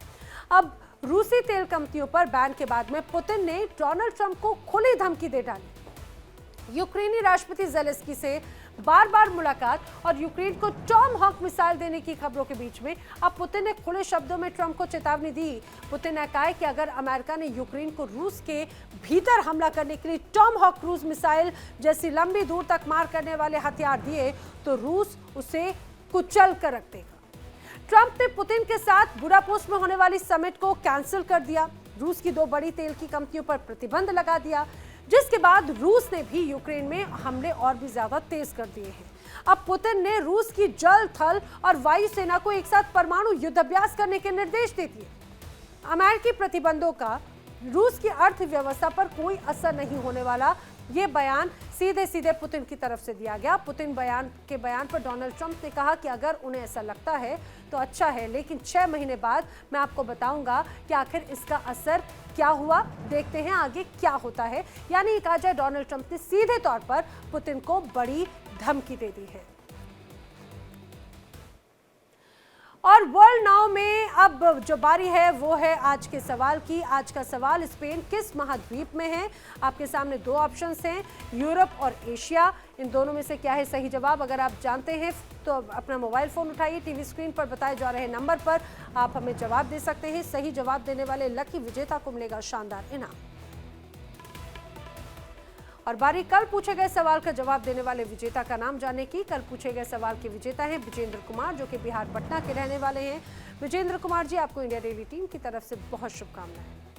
अब रूसी तेल कंपनियों पर बैन के बाद में पुतिन ने डोनाल्ड ट्रंप को खुली धमकी दे डाली। यूक्रेनी राष्ट्रपति ज़ेलेंस्की से बार बार मुलाकात और यूक्रेन को टॉमहॉक मिसाइल देने की खबरों के बीच में अब पुतिन ने खुले शब्दों में ट्रंप को चेतावनी दी। पुतिन ने कहा कि अगर अमेरिका ने यूक्रेन को रूस के भीतर हमला करने के लिए टॉमहॉक क्रूज मिसाइल जैसी लंबी दूर तक मार करने वाले हथियार दिए तो रूस उसे कुचल कर रख देगा। ट्रंप ने पुतिन के साथ बुडापेस्ट में होने वाली समिट को कैंसिल कर दिया। रूस की 2 बड़ी तेल की कंपनियों पर प्रतिबंध लगा दिया, जिसके बाद रूस ने भी यूक्रेन में हमले और भी ज्यादा तेज कर दिए हैं। अब पुतिन ने रूस की जल, थल और वायु सेना को एक साथ परमाणु युद्धाभ्यास करने के निर्देश दे दिए। अमेरिकी प्रतिबंधों का रूस की अर्थव्यवस्था पर कोई असर नहीं होने वाला, ये बयान सीधे सीधे पुतिन की तरफ से दिया गया। पुतिन के बयान पर डोनाल्ड ट्रंप ने कहा कि अगर उन्हें ऐसा लगता है तो अच्छा है, लेकिन 6 महीने बाद मैं आपको बताऊंगा कि आखिर इसका असर क्या हुआ। देखते हैं आगे क्या होता है। यानी कहा जाए डोनाल्ड ट्रंप ने सीधे तौर पर पुतिन को बड़ी धमकी दे दी है। और वर्ल्ड नाउ में अब जो बारी है वो है आज के सवाल की। आज का सवाल, स्पेन किस महाद्वीप में है? आपके सामने 2 ऑप्शंस हैं, यूरोप और एशिया। इन दोनों में से क्या है सही जवाब? अगर आप जानते हैं तो अपना मोबाइल फोन उठाइए, टीवी स्क्रीन पर बताए जा रहे नंबर पर आप हमें जवाब दे सकते हैं। सही जवाब देने वाले लकी विजेता को मिलेगा शानदार इनाम। और बारी कल पूछे गए सवाल का जवाब देने वाले विजेता का नाम जानने की। कल पूछे गए सवाल के विजेता हैं विजेंद्र कुमार, जो कि बिहार पटना के रहने वाले हैं। विजेंद्र कुमार जी, आपको इंडिया डेली टीम की तरफ से बहुत शुभकामनाएं।